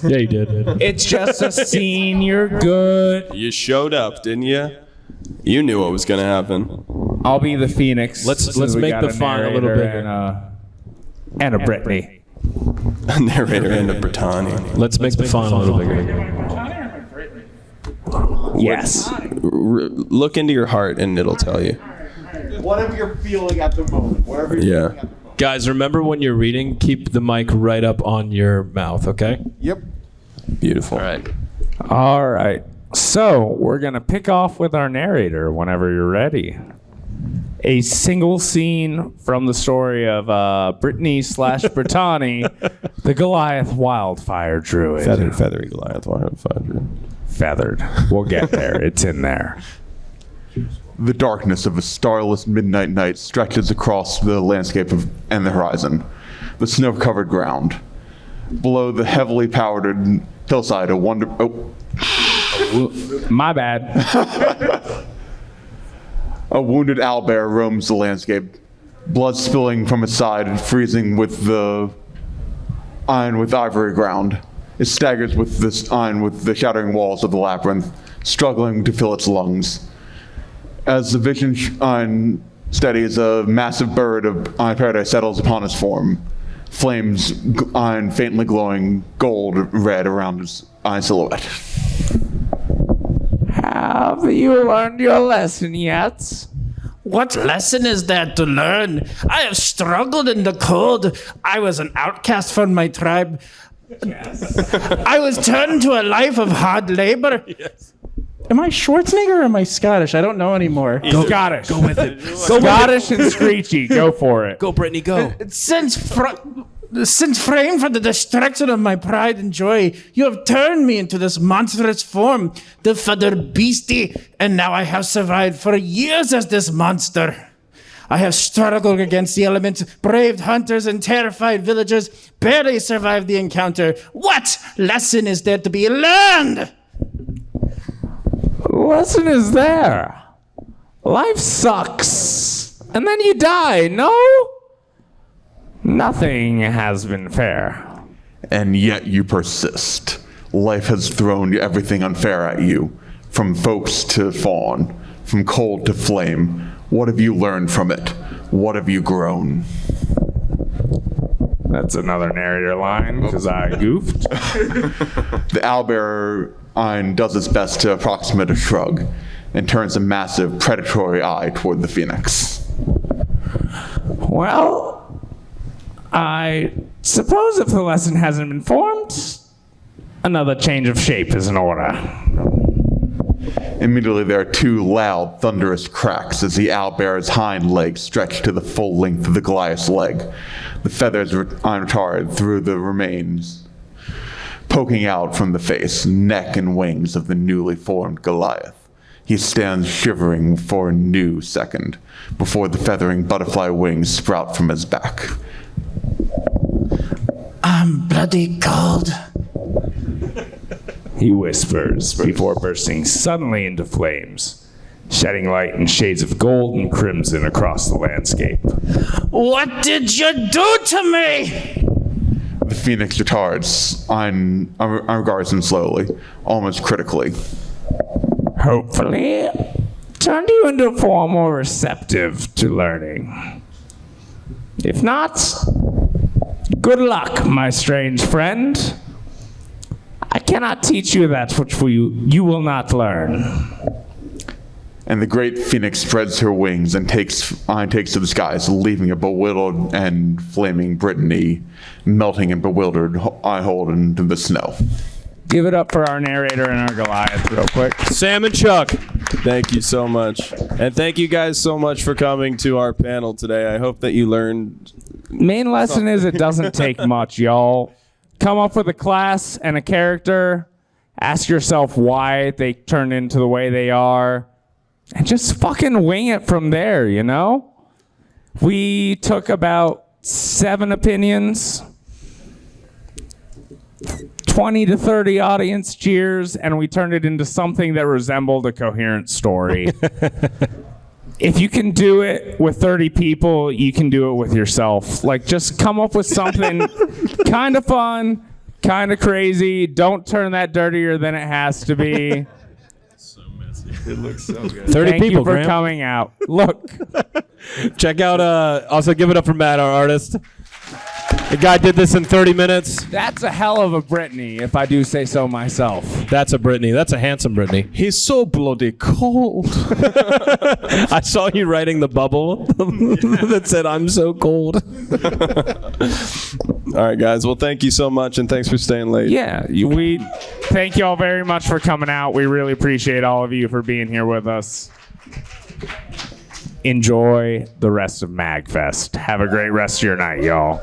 Yeah, you did. It's just a scene. You're good. You showed up, didn't you? You knew what was gonna happen. I'll be the Phoenix. Let's since we make got the font a little narrator bigger. and a Brittany. A narrator and a Brittani. Let's make the font a little bigger. Yes. Look into your heart and it'll tell you. Whatever you're feeling at the moment. Whatever you're feeling at the moment. Guys, remember when you're reading, keep the mic right up on your mouth, okay? Yep. Beautiful. All right. So we're going to pick off with our narrator whenever you're ready. A single scene from the story of Brittany / Brittani, the Goliath wildfire druid. Feathery Goliath wildfire druid. Feathered. We'll get there. It's in there. The darkness of a starless midnight night stretches across the landscape and the horizon, the snow-covered ground. Below the heavily powdered hillside, My bad. A wounded owlbear roams the landscape, blood spilling from its side and freezing with the iron with ivory ground. It staggers with this iron with the shattering walls of the labyrinth, struggling to fill its lungs. As the vision steadies, a massive bird of iron paradise settles upon his form. Flames iron faintly glowing gold red around his iron silhouette. Have you learned your lesson yet? What lesson is there to learn? I have struggled in the cold. I was an outcast from my tribe. I was turned to a life of hard labor. Yes. Am I Schwarzenegger or am I Scottish? I don't know anymore. Scottish. Go with it. Scottish and screechy. Go for it. Go, Brittany, go. Since framed for the destruction of my pride and joy, you have turned me into this monstrous form, the feathered beastie, and now I have survived for years as this monster. I have struggled against the elements, braved hunters and terrified villagers, barely survived the encounter. What lesson is there to be learned? Lesson is there. Life sucks. And then you die, no? Nothing has been fair. And yet you persist. Life has thrown everything unfair at you, from folks to fawn, from cold to flame. What have you learned from it? What have you grown? That's another narrator line, because I goofed. The owlbear does its best to approximate a shrug and turns a massive predatory eye toward the phoenix. Well, I suppose if the lesson hasn't been formed, another change of shape is in order. Immediately, there are two loud, thunderous cracks as the owlbear's hind legs stretch to the full length of the Goliath's leg. The feathers are retired through the remains, poking out from the face, neck, and wings of the newly formed Goliath. He stands shivering for a new second before the feathering butterfly wings sprout from his back. I'm bloody cold. He whispers before bursting suddenly into flames, shedding light in shades of gold and crimson across the landscape. What did you do to me? The phoenix retards and regards him slowly, almost critically. Hopefully, turned you into a form more receptive to learning. If not, good luck, my strange friend. I cannot teach you that which you will not learn. And the great phoenix spreads her wings and takes to the skies, leaving a bewildered and flaming Brittany melting and bewildered hold into the snow. Give it up for our narrator and our Goliath real quick. Sam and Chuck. Thank you so much. And thank you guys so much for coming to our panel today. I hope that you learned. Main lesson is it doesn't take much, y'all. Come up with a class and a character. Ask yourself why they turned into the way they are. And just fucking wing it from there, you know? We took about 7 opinions, 20 to 30 audience cheers, and we turned it into something that resembled a coherent story. If you can do it with 30 people, you can do it with yourself. Like, just come up with something kind of fun, kind of crazy. Don't turn that dirtier than it has to be. So messy. It looks so good. 30 Thank people, you for Graham. coming out. Look. Check out, also give it up for Matt, our artist. The guy did this in 30 minutes. That's a hell of a Brittany, if I do say so myself. That's a Brittany. That's a handsome Brittany. He's so bloody cold. I saw you writing the bubble that said, "I'm so cold." All right, guys. Well, thank you so much, and thanks for staying late. Yeah, we thank you all very much for coming out. We really appreciate all of you for being here with us. Enjoy the rest of MAGFest. Have a great rest of your night, y'all.